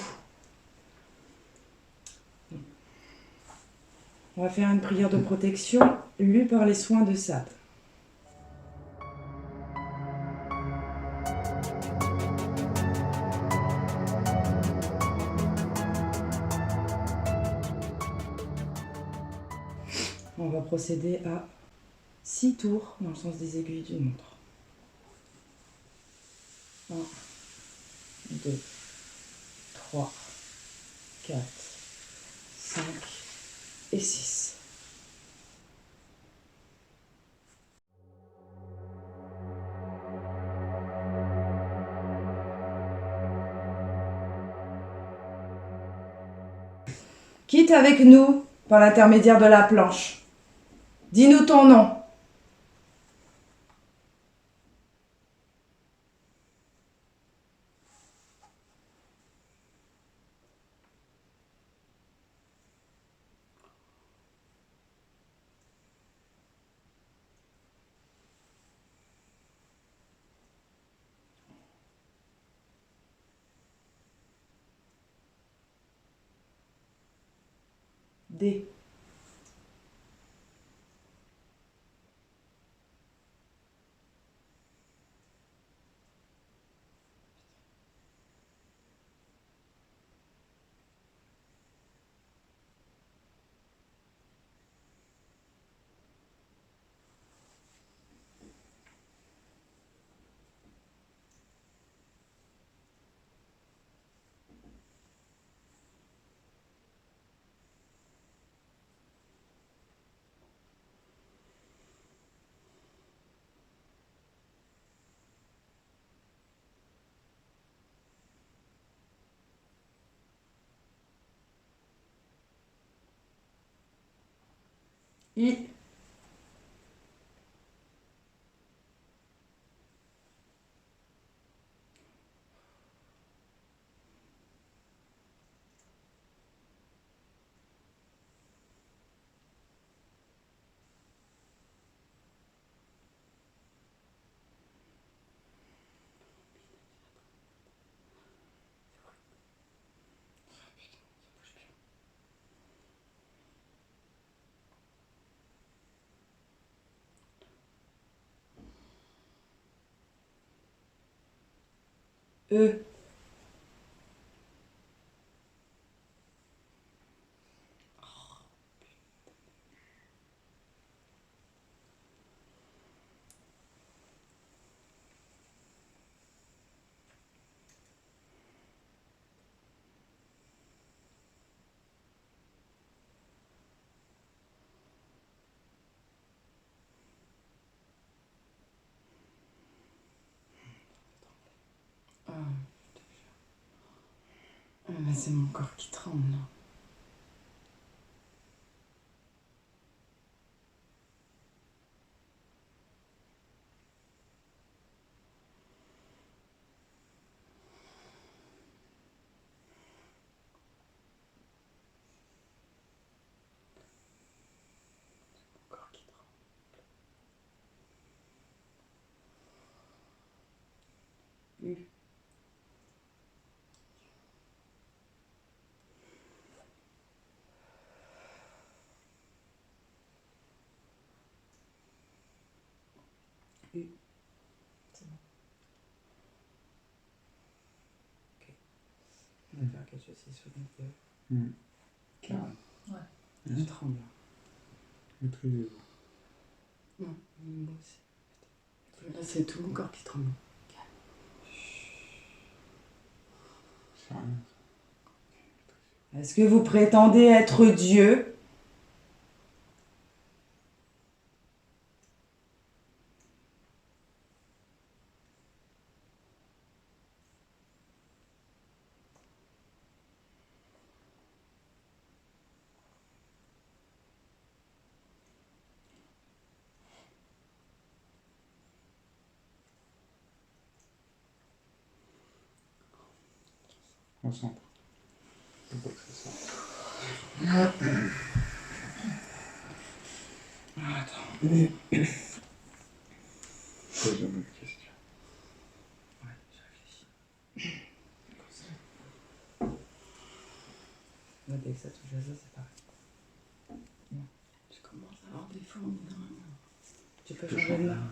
On va faire une prière de protection lue par les soins de Sade. On va procéder à 6 tours dans le sens des aiguilles d'une montre. 1, 2, 3, 4, 5 et 6. Quitte avec nous par l'intermédiaire de la planche. Dis-nous ton nom. D. I. E. Mais c'est mon corps qui tremble. Mon corps qui tremble. U. U. C'est bon. Ok. On va faire quelque chose sur les deux. Carrément. Ouais. Je tremble. Maîtrisez-vous. Non, moi aussi. Là, c'est tout mon corps qui tremble. C'est rien. Est-ce que vous prétendez être Dieu ? Concentre. Faut pas que ça sorte. Attends. Pose une autre question. Ouais, je réfléchis. Là, dès que ça touche à ça, c'est pareil. Je commence à avoir des formes. Tu peux changer de main.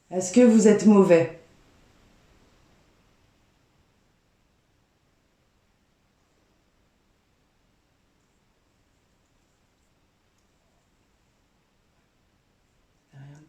Est-ce que vous êtes mauvais ? Derrière.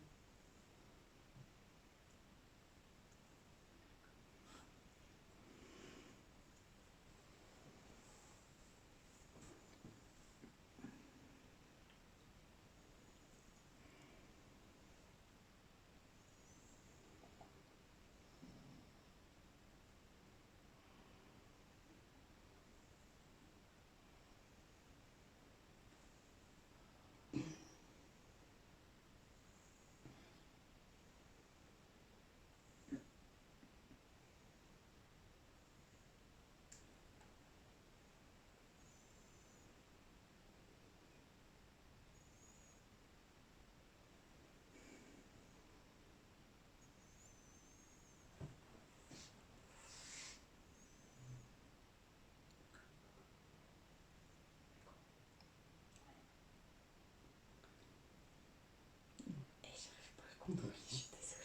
Oui, je suis désolée.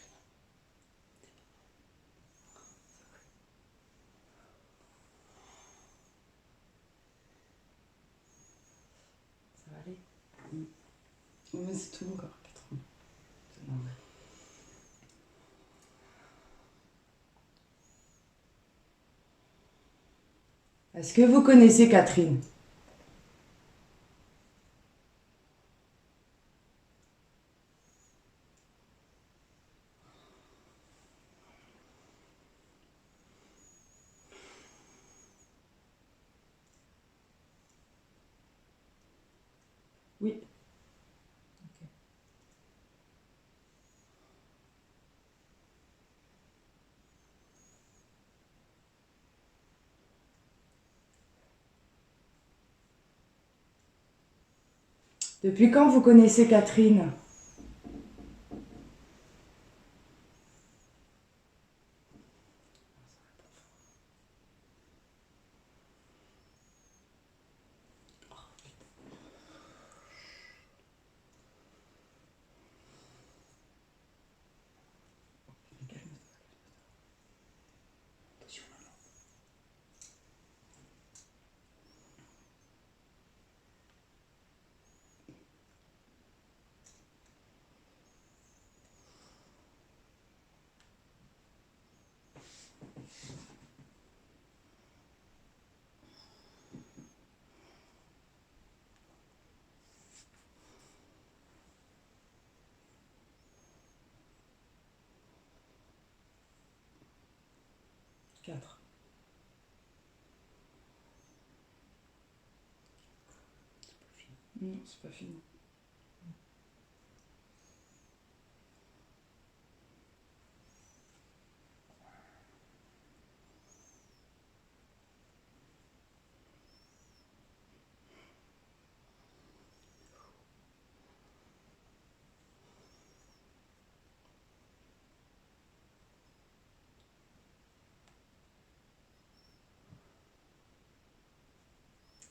Ça va aller ? Mais c'est tout mon corps qui tremble. C'est normal. Est-ce que vous connaissez Catherine ? Oui. Ok. Depuis quand vous connaissez Catherine ? Non, c'est pas fini.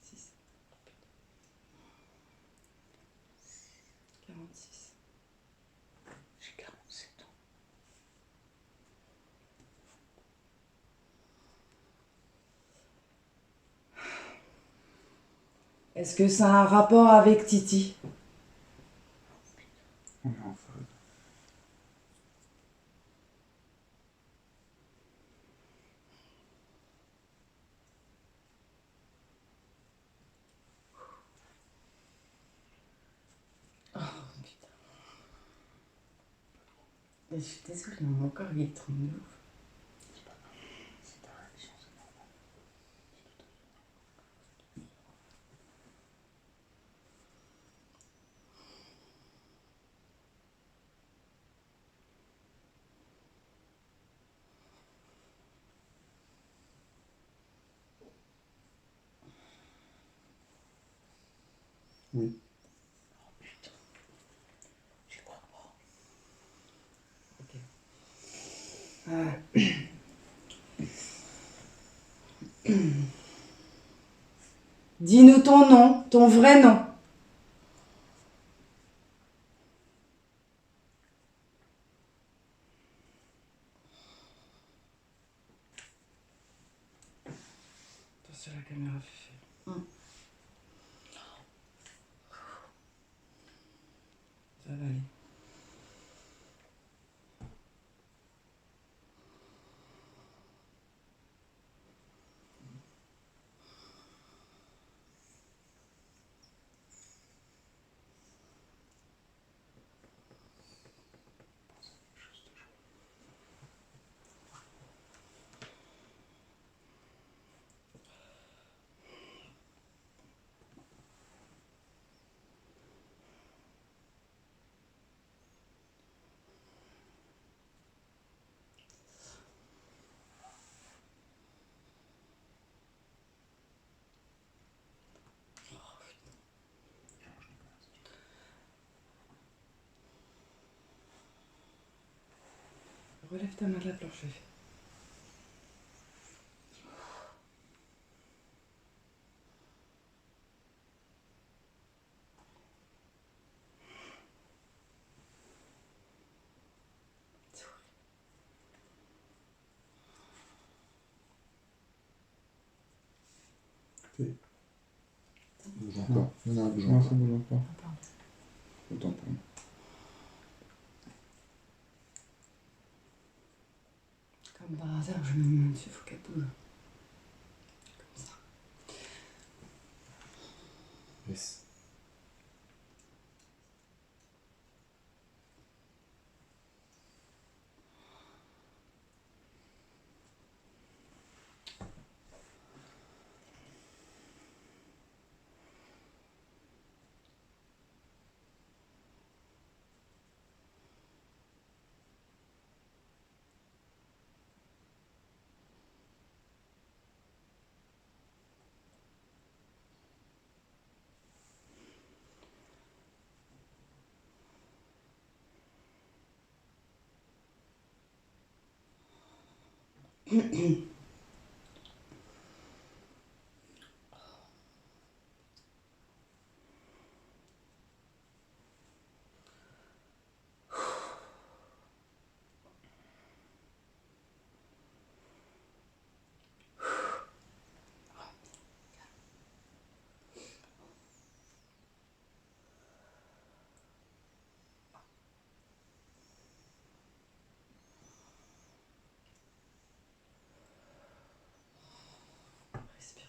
Six. 46. J'ai 47 ans. Est-ce que ça a un rapport avec Titi? On est en phase. Oh putain. Je suis désolée, mais mon corps il est trop de ouf. C'est ta réaction, c'est normal. Oui. Oh putain. J'y crois pas. Dis-nous ton nom, ton vrai nom. Attention, la caméra fait. Ça va aller. Relève ta main de la planche, Fifi. Bouge encore. Non, bouge Non, encore. ça bouge encore. Autant pour moi. Comme par hasard, je me mets dessus, faut qu'elle bouge. Comme ça. Yes. Respire.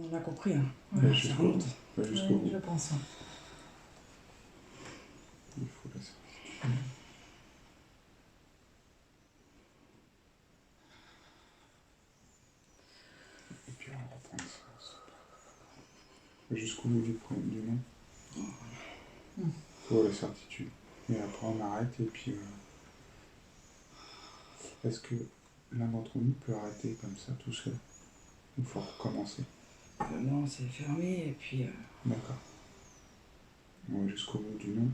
On a compris, hein. Ouais, Ça remonte. Pas jusqu'au bout. Je pense. Il faut la certitude. Et puis on va reprendre ça. Jusqu'au bout du nom. Il faut la certitude. Et après on arrête et puis... Est-ce que l'un d'entre nous peut arrêter comme ça tout seul? Il faut recommencer. Non, c'est fermé et puis... D'accord. On va jusqu'au bout du nom.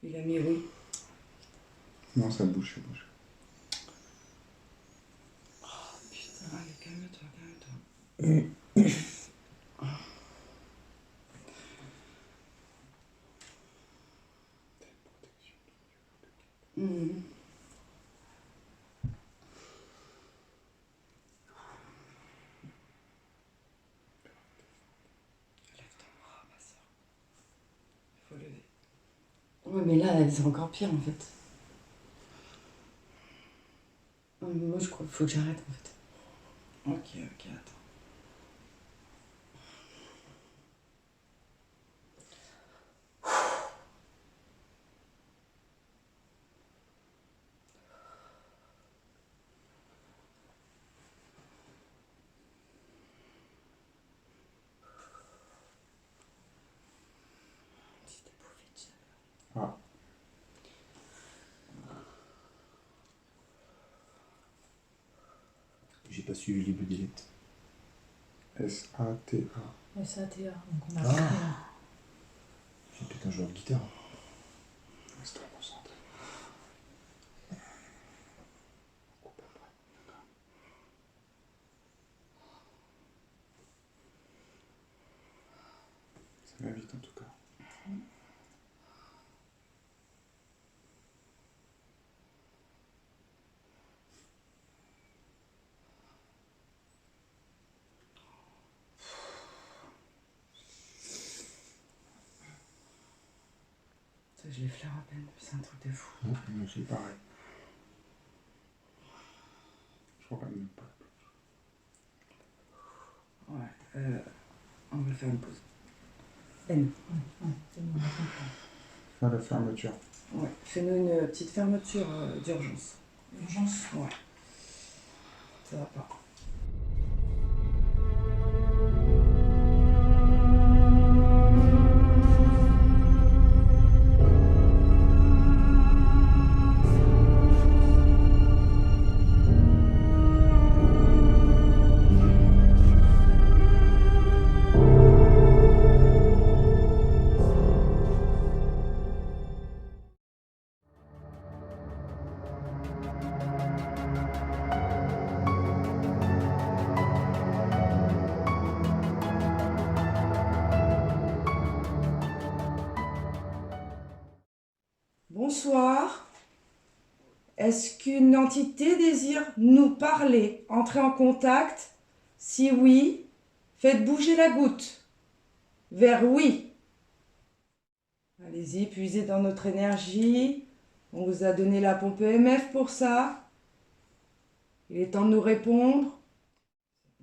Il a mis oui. Non, ça bouge, ça bouge. Oh putain, allez, calme-toi, calme-toi. Oui, mais là, c'est encore pire en fait. Moi, je crois qu'il faut que j'arrête en fait. Ok, attends. Ah. J'ai pas suivi le début des lettres. S-A-T-A. SATA, donc on a Ah. J'ai peut-être un joueur de guitare. Reste concentré. Ça va vite en tout cas. Je les flaire à peine, c'est un truc de fou. Moi c'est pareil. Je crois même pas. Ouais, on va faire une pause. N. Faire la fermeture. Ouais, fais-nous une petite fermeture d'urgence. Urgence? Ouais. Ça va pas. Bonsoir. Est-ce qu'une entité désire nous parler, entrer en contact? Si oui, faites bouger la goutte. Vers oui. Allez-y, puisez dans notre énergie. On vous a donné la pompe EMF pour ça. Il est temps de nous répondre.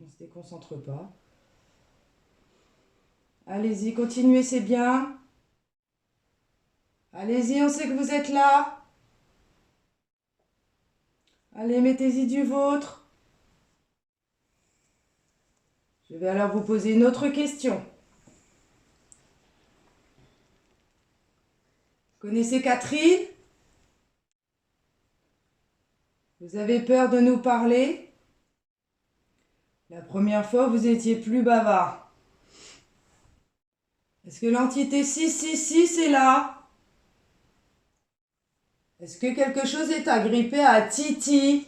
On ne se déconcentre pas. Allez-y, continuez, c'est bien. Allez-y, on sait que vous êtes là. Allez, mettez-y du vôtre. Je vais alors vous poser une autre question. Connaissez Catherine? Vous avez peur de nous parler? La première fois, vous étiez plus bavard. Est-ce que l'entité 666 est là? Est-ce que quelque chose est agrippé à Titi?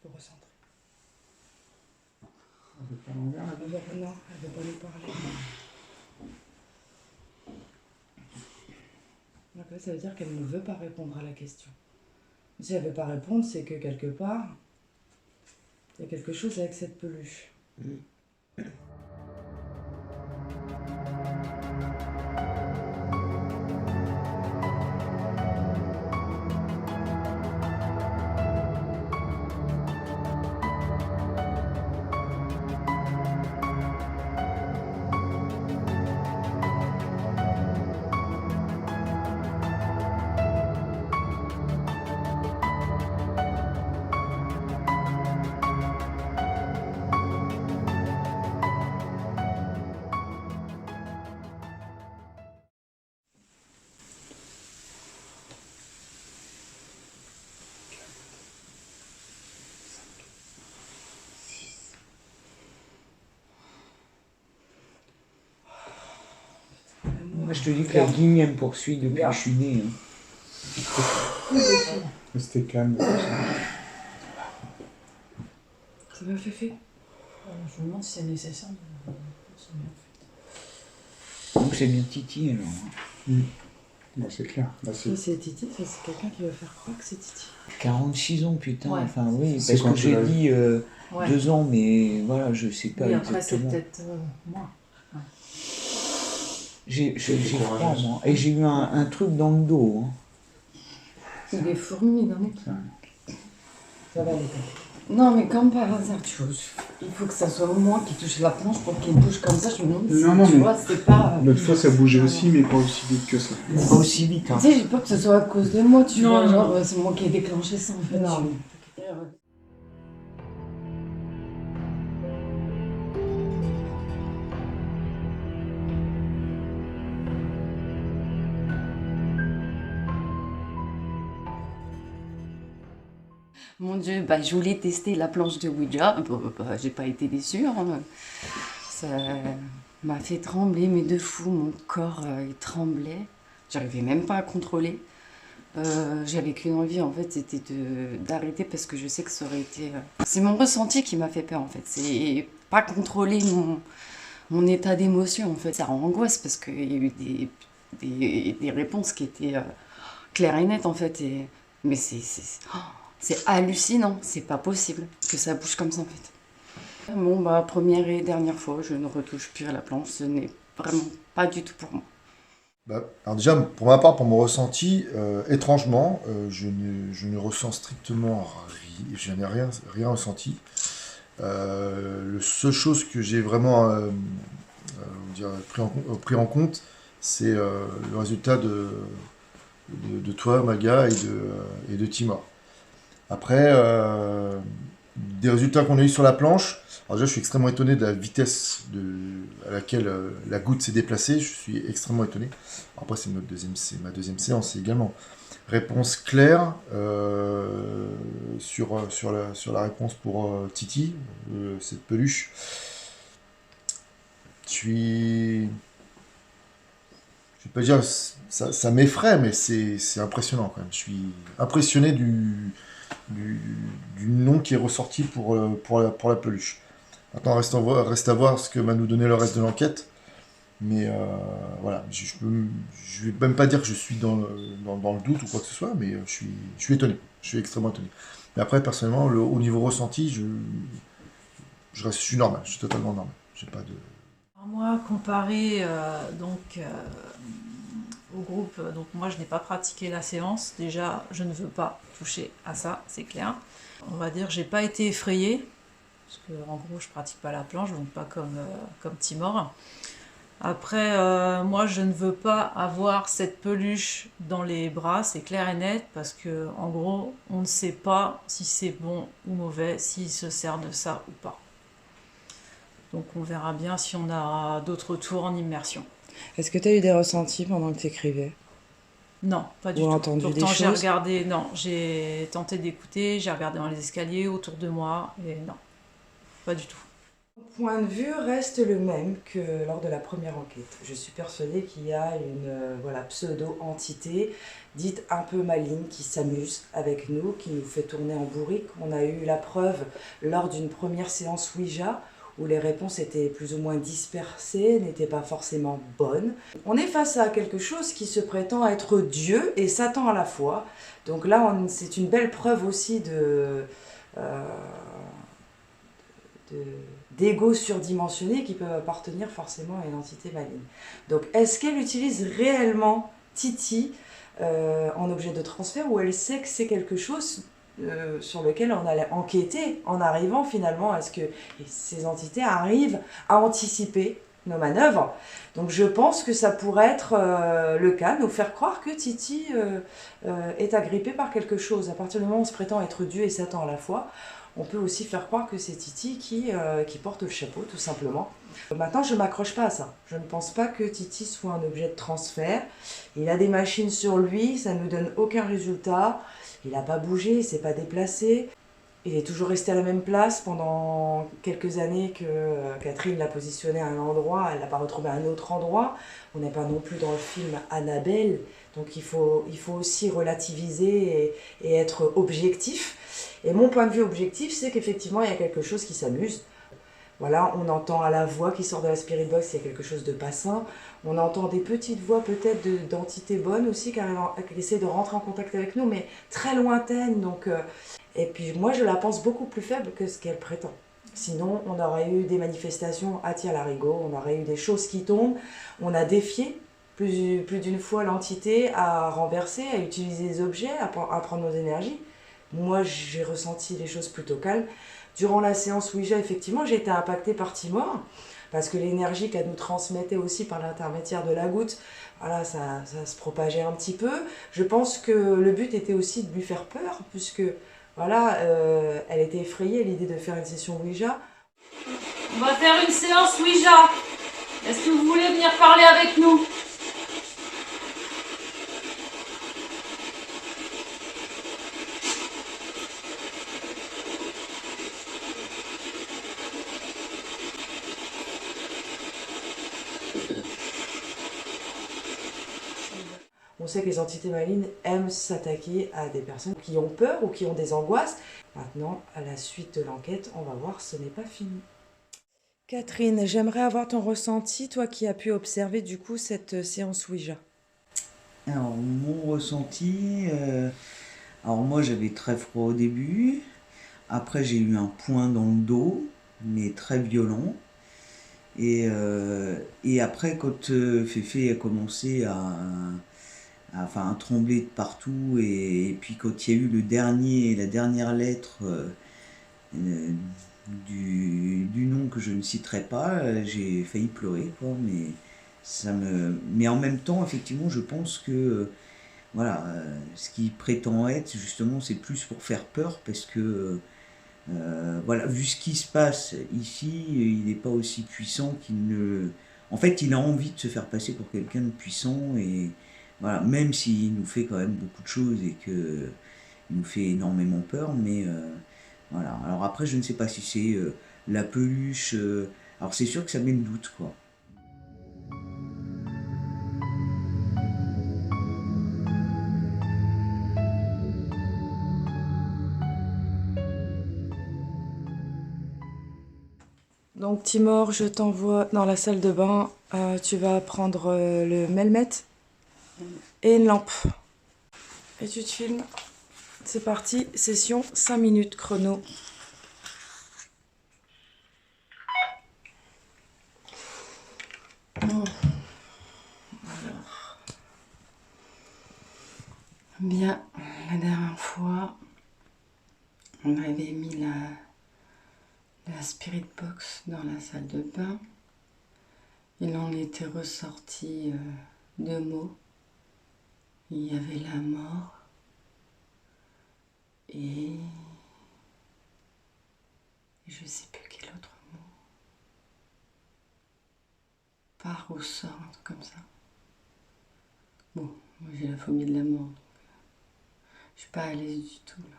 Faut recentrer. On veut pas l'envers là. Non, elle veut pas nous parler. Donc là, ça veut dire qu'elle ne veut pas répondre à la question. Si elle ne veut pas répondre, c'est que quelque part, il y a quelque chose avec cette peluche. Moi, je te dis que la guigne, elle me poursuit depuis que je suis né. C'était calme. Ça m'a fait fait. Je me demande si c'est nécessaire de consommer en fait. Donc c'est bien Titi alors. Bon, c'est clair. Là, Ça c'est Titi, ça c'est quelqu'un qui veut faire croire que c'est Titi. 46 ans putain, Ouais. enfin oui, C'est parce quand que tu j'ai l'as dit Ouais. 2 ans, mais voilà, je sais pas Oui, après c'est exactement. peut-être moi. J'ai froid courageuse. moi, et j'ai eu un truc dans le dos. Hein. C'est des fourmis, non? Ça va aller. Non, mais comme par hasard, tu vois, il faut que ça soit moi qui touche la planche pour qu'il bouge comme ça. Je me demande si, Non, tu mais vois, c'est pas... L'autre fois, ça bougeait aussi, mais pas aussi vite que ça. Pas aussi vite. Hein. Tu sais, j'ai peur que ce soit à cause de moi, tu Non, vois, non. genre, c'est moi qui ai déclenché ça, en fait. Non. tu vois. Mon Dieu, bah, je voulais tester la planche de Ouija. J'ai pas été déçue. Hein. Ça m'a fait trembler, mais de fou, mon corps il tremblait. J'arrivais même pas à contrôler. J'avais qu'une envie, en fait, c'était d'arrêter parce que je sais que ça aurait été... C'est mon ressenti qui m'a fait peur, en fait. C'est pas contrôler mon état d'émotion, en fait. Ça rend angoisse parce qu'il y a eu des réponses qui étaient claires et nettes, en fait. Mais c'est hallucinant, c'est pas possible que ça bouge comme ça, en fait. Bon, bah, première et dernière fois, je ne retouche plus à la planche. Ce n'est vraiment pas du tout pour moi. Alors déjà, pour ma part, pour mon ressenti, étrangement, je ne ressens strictement rien, je n'ai rien ressenti. La seule chose que j'ai vraiment pris en compte, c'est le résultat de toi, Maga, et de Timor. Après, des résultats qu'on a eu sur la planche, alors déjà, je suis extrêmement étonné de la vitesse à laquelle la goutte s'est déplacée. Je suis extrêmement étonné. Après, c'est ma deuxième séance également. Réponse claire sur la réponse pour Titi, cette peluche. Je vais pas dire ça m'effraie, mais c'est impressionnant quand même. Je suis impressionné du nom qui est ressorti pour la peluche. Maintenant, reste à voir ce que va nous donner le reste de l'enquête. Mais voilà, je vais même pas dire que je suis dans le doute ou quoi que ce soit, mais je suis étonné. Je suis extrêmement étonné. Mais après, personnellement, au niveau ressenti, je suis normal. Je suis totalement normal. J'ai pas de... Alors moi, comparé au groupe, donc moi je n'ai pas pratiqué la séance. Déjà, je ne veux pas toucher à ça, c'est clair. On va dire, j'ai pas été effrayée, parce que en gros, je pratique pas la planche, donc pas comme Timor. Après, moi, je ne veux pas avoir cette peluche dans les bras, c'est clair et net, parce que en gros, on ne sait pas si c'est bon ou mauvais, s'il se sert de ça ou pas. Donc on verra bien si on a d'autres tours en immersion. Est-ce que tu as eu des ressentis pendant que tu écrivais? Non, pas du Ou tout. entendu Pourtant, des j'ai choses? regardé, non, j'ai tenté d'écouter, j'ai regardé dans les escaliers autour de moi, et non, pas du tout. Mon point de vue reste le même que lors de la première enquête. Je suis persuadée qu'il y a une pseudo-entité dite un peu maligne qui s'amuse avec nous, qui nous fait tourner en bourrique. On a eu la preuve lors d'une première séance Ouija où les réponses étaient plus ou moins dispersées, n'étaient pas forcément bonnes. On est face à quelque chose qui se prétend être Dieu et Satan à la fois. Donc là, c'est une belle preuve aussi d'ego surdimensionné qui peuvent appartenir forcément à une entité maligne. Donc est-ce qu'elle utilise réellement Titi en objet de transfert, ou elle sait que c'est quelque chose sur lequel on allait enquêter en arrivant finalement à ce que ces entités arrivent à anticiper nos manœuvres? Donc je pense que ça pourrait être le cas, nous faire croire que Titi est agrippée par quelque chose. À partir du moment où on se prétend être Dieu et Satan à la fois, on peut aussi faire croire que c'est Titi qui porte le chapeau, tout simplement. Maintenant, je ne m'accroche pas à ça. Je ne pense pas que Titi soit un objet de transfert. Il a des machines sur lui, ça ne nous donne aucun résultat. Il n'a pas bougé, il ne s'est pas déplacé. Il est toujours resté à la même place pendant quelques années que Catherine l'a positionné à un endroit, elle ne l'a pas retrouvé à un autre endroit. On n'est pas non plus dans le film Annabelle, donc il faut aussi relativiser et être objectif. Et mon point de vue objectif, c'est qu'effectivement, il y a quelque chose qui s'amuse. Voilà, on entend à la voix qui sort de la spirit box, il y a quelque chose de pas sain. On entend des petites voix peut-être d'entités bonnes aussi qui essaient de rentrer en contact avec nous, mais très lointaines. Donc, et puis moi, je la pense beaucoup plus faible que ce qu'elle prétend. Sinon, on aurait eu des manifestations à tire-larigot, on aurait eu des choses qui tombent. On a défié plus d'une fois l'entité à renverser, à utiliser des objets, à prendre nos énergies. Moi, j'ai ressenti les choses plutôt calmes. Durant la séance Ouija, effectivement, j'ai été impactée par Timor, parce que l'énergie qu'elle nous transmettait aussi par l'intermédiaire de la goutte, voilà, ça se propageait un petit peu. Je pense que le but était aussi de lui faire peur, puisque voilà, elle était effrayée à l'idée de faire une session Ouija. On va faire une séance Ouija. Est-ce que vous voulez venir parler avec nous? On sait que les entités malignes aiment s'attaquer à des personnes qui ont peur ou qui ont des angoisses. Maintenant, à la suite de l'enquête, on va voir, ce n'est pas fini. Catherine, j'aimerais avoir ton ressenti, toi qui as pu observer du coup cette séance Ouija. Alors, mon ressenti, alors moi j'avais très froid au début, après j'ai eu un point dans le dos, mais très violent, et après quand Féfé a commencé à trembler de partout, et puis quand il y a eu la dernière lettre du nom que je ne citerai pas, j'ai failli pleurer, quoi, mais en même temps, effectivement, je pense que voilà, ce qu'il prétend être, justement, c'est plus pour faire peur, parce que voilà, vu ce qui se passe ici, il n'est pas aussi puissant qu'il ne... En fait, il a envie de se faire passer pour quelqu'un de puissant, et voilà, même s'il nous fait quand même beaucoup de choses et qu'il nous fait énormément peur, mais voilà. Alors après, je ne sais pas si c'est la peluche, alors c'est sûr que ça met le doute, quoi. Donc Timor, je t'envoie dans la salle de bain. Tu vas prendre le Melmet et une lampe. Et tu te filmes. C'est parti, session 5 minutes chrono. Alors. Bien, la dernière fois, on avait mis la spirit box dans la salle de bain. Il en était ressorti 2 mots. Il y avait la mort et je sais plus quel autre mot. Part ou sort, un truc comme ça. Bon, moi j'ai la phobie de la mort, donc je suis pas à l'aise du tout là.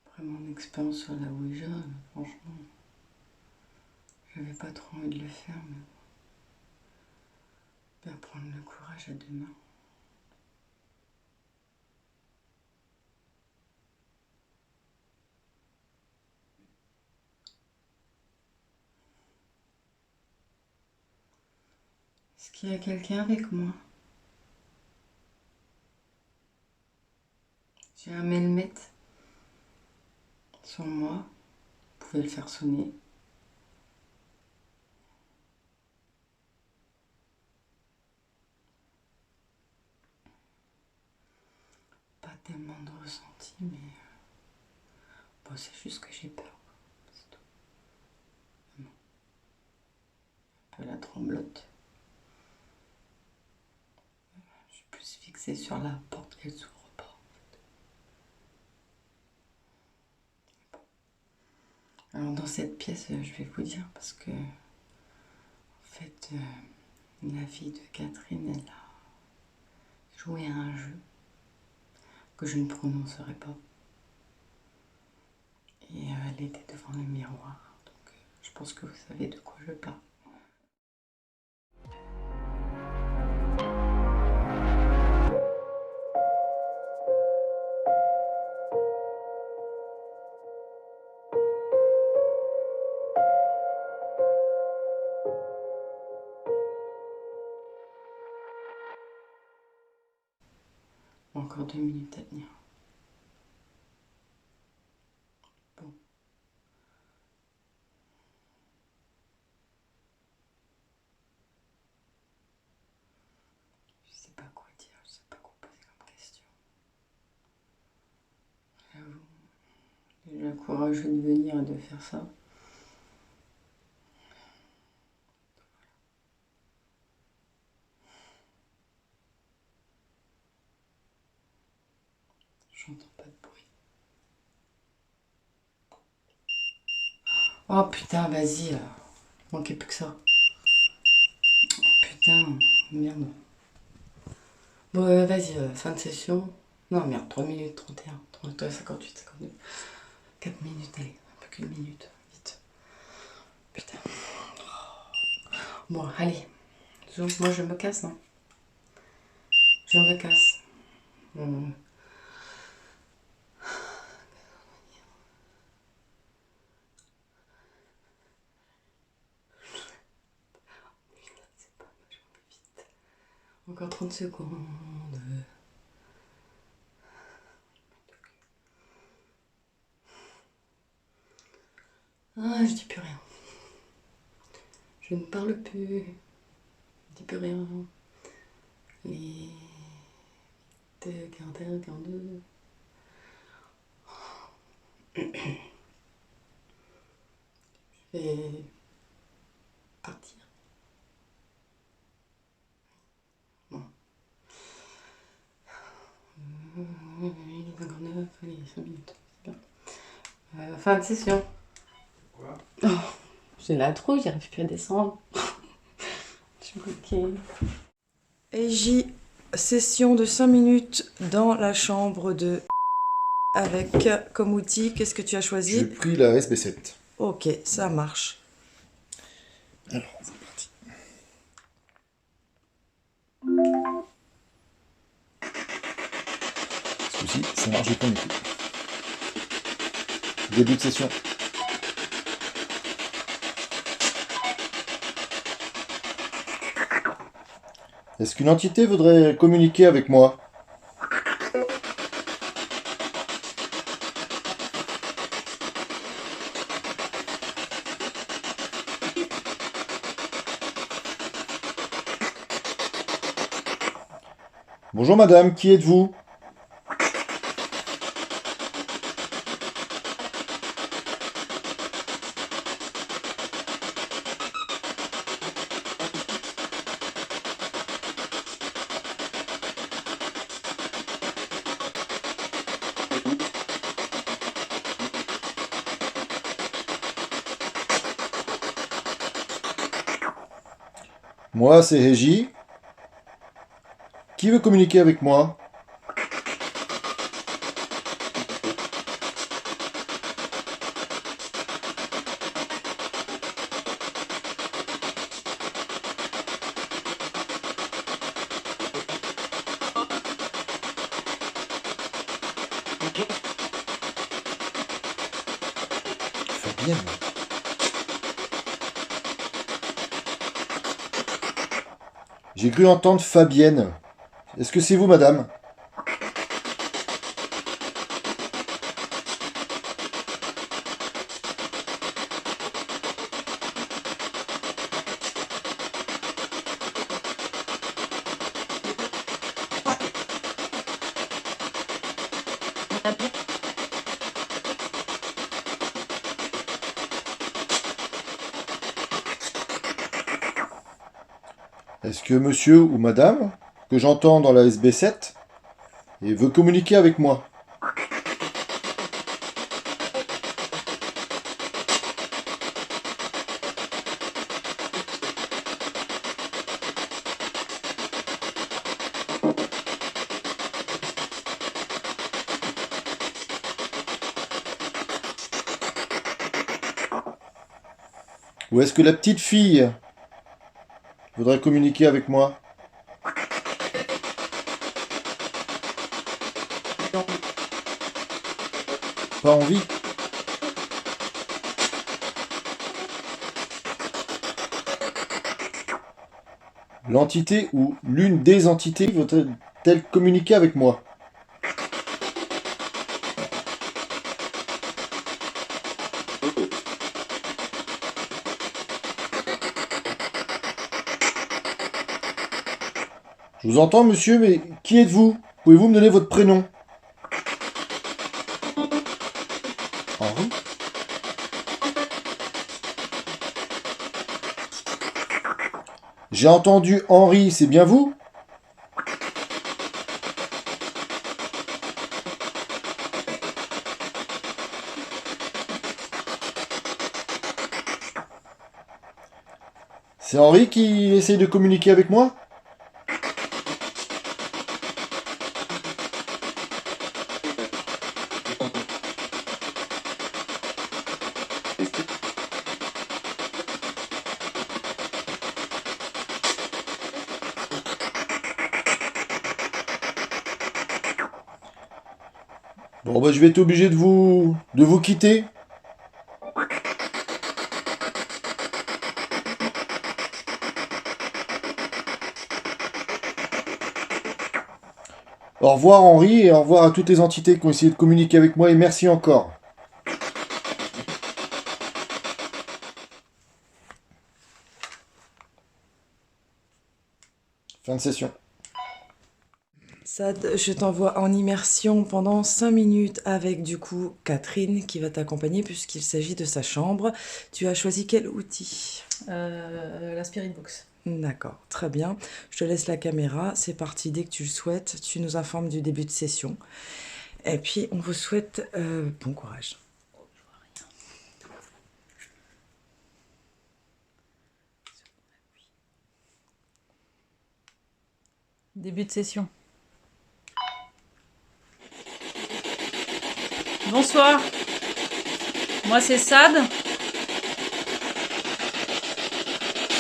Après mon expérience sur la Ouija, franchement, j'avais pas trop envie de le faire, mais bon. Bien prendre le courage à 2 mains. qu'il y a quelqu'un avec moi. J'ai un Melmet sur moi. Vous pouvez le faire sonner. Pas tellement de ressenti, mais bon, c'est juste que j'ai peur. C'est tout. Vraiment. Un peu la tremblote. Je suis plus fixée sur la porte qu'elle s'ouvre pas. Bon. Alors dans cette pièce, je vais vous dire parce que en fait, la fille de Catherine, elle a joué à un jeu que je ne prononcerai pas. Et elle était devant le miroir. Donc je pense que vous savez de quoi je parle. Encore 2 minutes à tenir. Bon. Je sais pas quoi dire, je sais pas quoi poser comme question. J'avoue. Déjà courageux de venir et de faire ça. J'entends pas de bruit. Oh putain, vas-y, manquait plus que ça. Putain, merde. Bon, vas-y, fin de session. Non, merde, 3 minutes 31, 33, 58, 52. 4 minutes, allez, un peu qu'une minute, vite. Putain. Bon, allez. Moi, je me casse, non? Je me casse. Encore 30 secondes. Ah, je dis plus rien. Je ne parle plus. Je dis plus rien. Les 41, 42. Je vais partir. Bon. 59, allez, 5 minutes. C'est bien. Fin de session. Quoi? Oh, j'ai la trouille, j'arrive plus à descendre. Je suis bloquée. Et session de 5 minutes dans la chambre de... Avec comme outil, qu'est-ce que tu as choisi? J'ai pris la SB7. Ok, ça marche. Alors, c'est parti. Ce coup-ci, ça marche du premier coup. Début de session. Est-ce qu'une entité voudrait communiquer avec moi? Bonjour madame, qui êtes-vous? Moi, c'est Heiji. Qui veut communiquer avec moi? Fais bien. J'ai cru entendre Fabienne. Est-ce que c'est vous, madame? Est-ce que monsieur ou madame, que j'entends dans la SB7, veut communiquer avec moi? Ou est-ce que la petite fille voudrait communiquer avec moi? Pas envie? L'entité ou l'une des entités voudrait-elle communiquer avec moi? Je vous entends, monsieur, mais qui êtes-vous? Pouvez-vous me donner votre prénom? Henri? J'ai entendu Henri, c'est bien vous? C'est Henri qui essaye de communiquer avec moi? Bon bah je vais être obligé de vous quitter. Au revoir Henri et au revoir à toutes les entités qui ont essayé de communiquer avec moi et merci encore. Fin de session. Sad, je t'envoie en immersion pendant 5 minutes avec du coup Catherine qui va t'accompagner puisqu'il s'agit de sa chambre. Tu as choisi quel outil? La Spirit Box. D'accord, très bien. Je te laisse la caméra. C'est parti, dès que tu le souhaites, tu nous informes du début de session. Et puis, on vous souhaite bon courage. Début de session. Bonsoir. Moi, c'est Sad.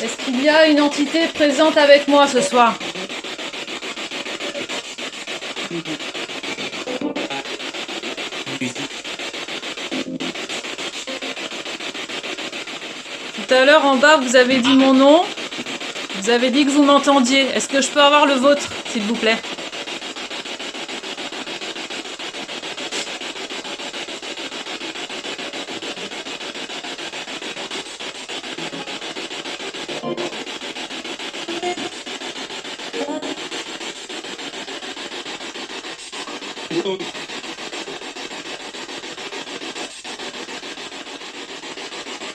Est-ce qu'il y a une entité présente avec moi ce soir? Tout à l'heure, en bas, vous avez dit mon nom. Vous avez dit que vous m'entendiez. Est-ce que je peux avoir le vôtre, s'il vous plaît?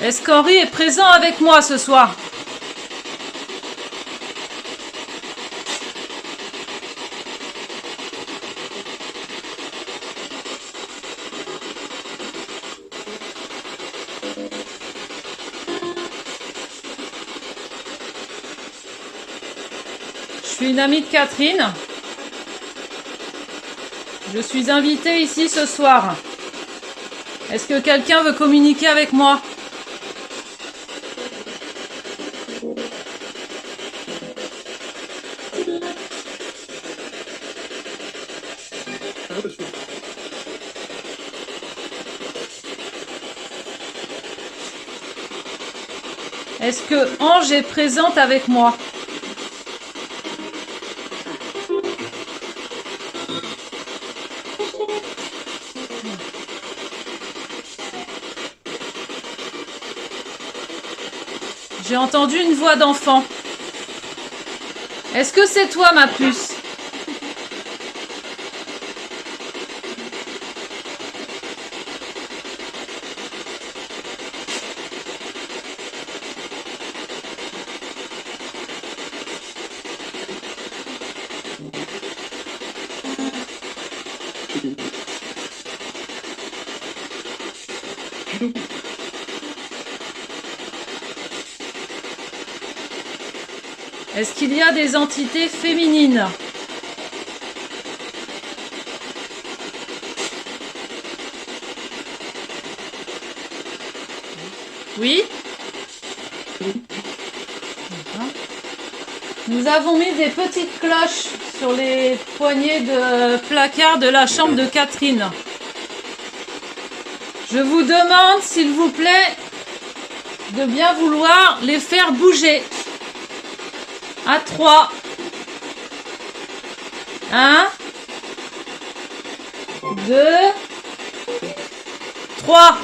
Est-ce qu'Henri est présent avec moi ce soir? Je suis une amie de Catherine. Je suis invitée ici ce soir. Est-ce que quelqu'un veut communiquer avec moi? Est-ce que Ange est présente avec moi? J'ai entendu une voix d'enfant. Est-ce que c'est toi, ma puce? Est-ce qu'il y a des entités féminines? Oui? Nous avons mis des petites cloches sur les poignées de placard de la chambre de Catherine. Je vous demande, s'il vous plaît, de bien vouloir les faire bouger. À 3. 1, 2, 3.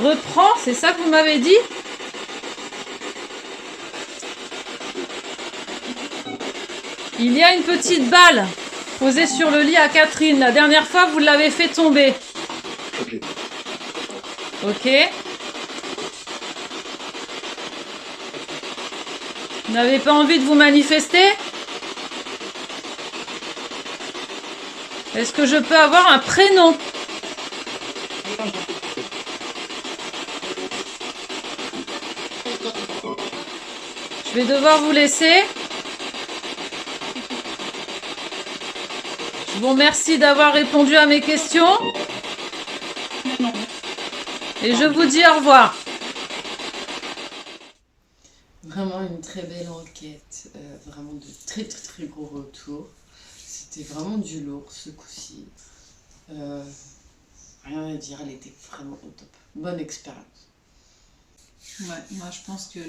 Reprends, c'est ça que vous m'avez dit? Il y a une petite balle posée sur le lit à Catherine. La dernière fois, vous l'avez fait tomber. Ok. Vous n'avez pas envie de vous manifester? Est-ce que je peux avoir un prénom? Je vais devoir vous laisser. Je vous remercie d'avoir répondu à mes questions. Et je vous dis au revoir. Vraiment une très belle enquête. Vraiment de très très très gros retours. C'était vraiment du lourd ce coup-ci. Rien à dire, elle était vraiment au top. Bonne expérience. Ouais, moi je pense que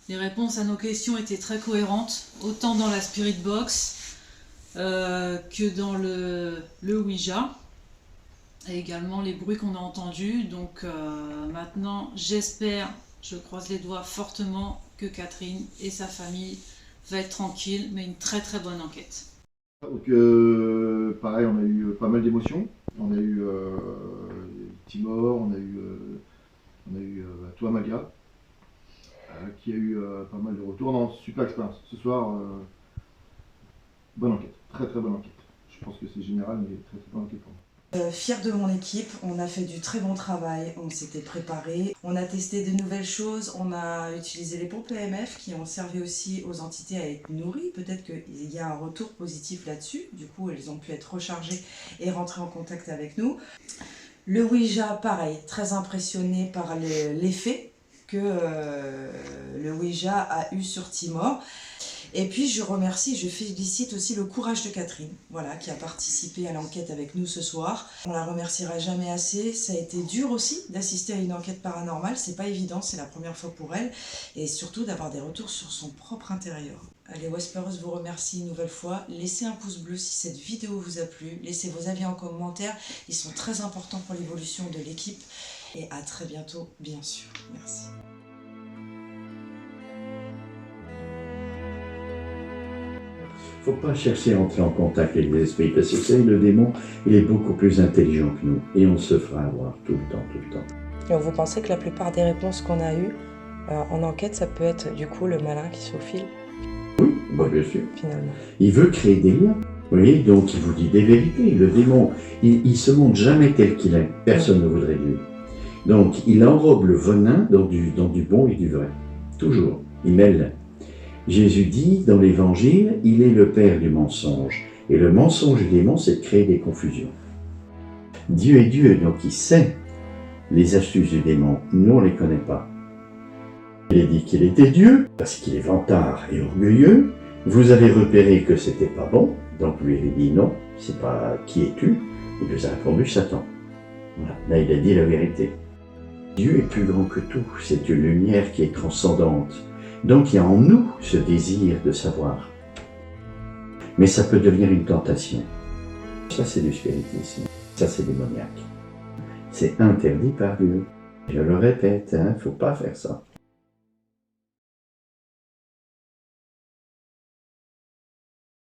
les réponses à nos questions étaient très cohérentes, autant dans la Spirit Box que dans le Ouija, et également les bruits qu'on a entendus. Donc maintenant, j'espère, je croise les doigts fortement, que Catherine et sa famille va être tranquille, mais une très très bonne enquête. Donc pareil, on a eu pas mal d'émotions. On a eu Timor, on a eu toi Malia, qui a eu pas mal de retours. Non, super expérience. Ce soir, bonne enquête, très très bonne enquête. Je pense que c'est général, mais très très bonne enquête pour moi. Fière de mon équipe, on a fait du très bon travail, on s'était préparé, on a testé de nouvelles choses, on a utilisé les pompes EMF qui ont servi aussi aux entités à être nourries. Peut-être qu'il y a un retour positif là-dessus, du coup elles ont pu être rechargées et rentrer en contact avec nous. Le Ouija, pareil, très impressionné par l'effet que le Ouija a eu sur Timor. Et puis je remercie, je félicite aussi le courage de Catherine, voilà, qui a participé à l'enquête avec nous ce soir. On la remerciera jamais assez. Ça a été dur aussi d'assister à une enquête paranormale, c'est pas évident, c'est la première fois pour elle, et surtout d'avoir des retours sur son propre intérieur. Allez, Whisperers vous remercie une nouvelle fois. Laissez un pouce bleu si cette vidéo vous a plu, laissez vos avis en commentaire, ils sont très importants pour l'évolution de l'équipe. Et à très bientôt, bien sûr. Merci. Il ne faut pas chercher à entrer en contact avec les esprits, parce que c'est le démon, il est beaucoup plus intelligent que nous, et on se fera avoir tout le temps, tout le temps. Donc vous pensez que la plupart des réponses qu'on a eues en enquête, ça peut être du coup le malin qui se faufile? Oui, bah bien sûr. Finalement. Il veut créer des liens, vous voyez, donc il vous dit des vérités. Le démon, il se montre jamais tel qu'il est, personne ne voudrait de lui. Donc il enrobe le venin dans du bon et du vrai, toujours, il mêle. Jésus dit dans l'évangile, il est le père du mensonge. Et le mensonge du démon, c'est de créer des confusions. Dieu est Dieu, donc il sait les astuces du démon. Nous, on ne les connaît pas. Il a dit qu'il était Dieu, parce qu'il est vantard et orgueilleux. Vous avez repéré que c'était pas bon, donc lui il a dit non, c'est pas qui es-tu? Il nous a répondu Satan. Voilà. Là, il a dit la vérité. Dieu est plus grand que tout, c'est une lumière qui est transcendante. Donc il y a en nous ce désir de savoir. Mais ça peut devenir une tentation. Ça c'est du spiritisme, ça c'est démoniaque. C'est interdit par Dieu. Je le répète, faut pas faire ça.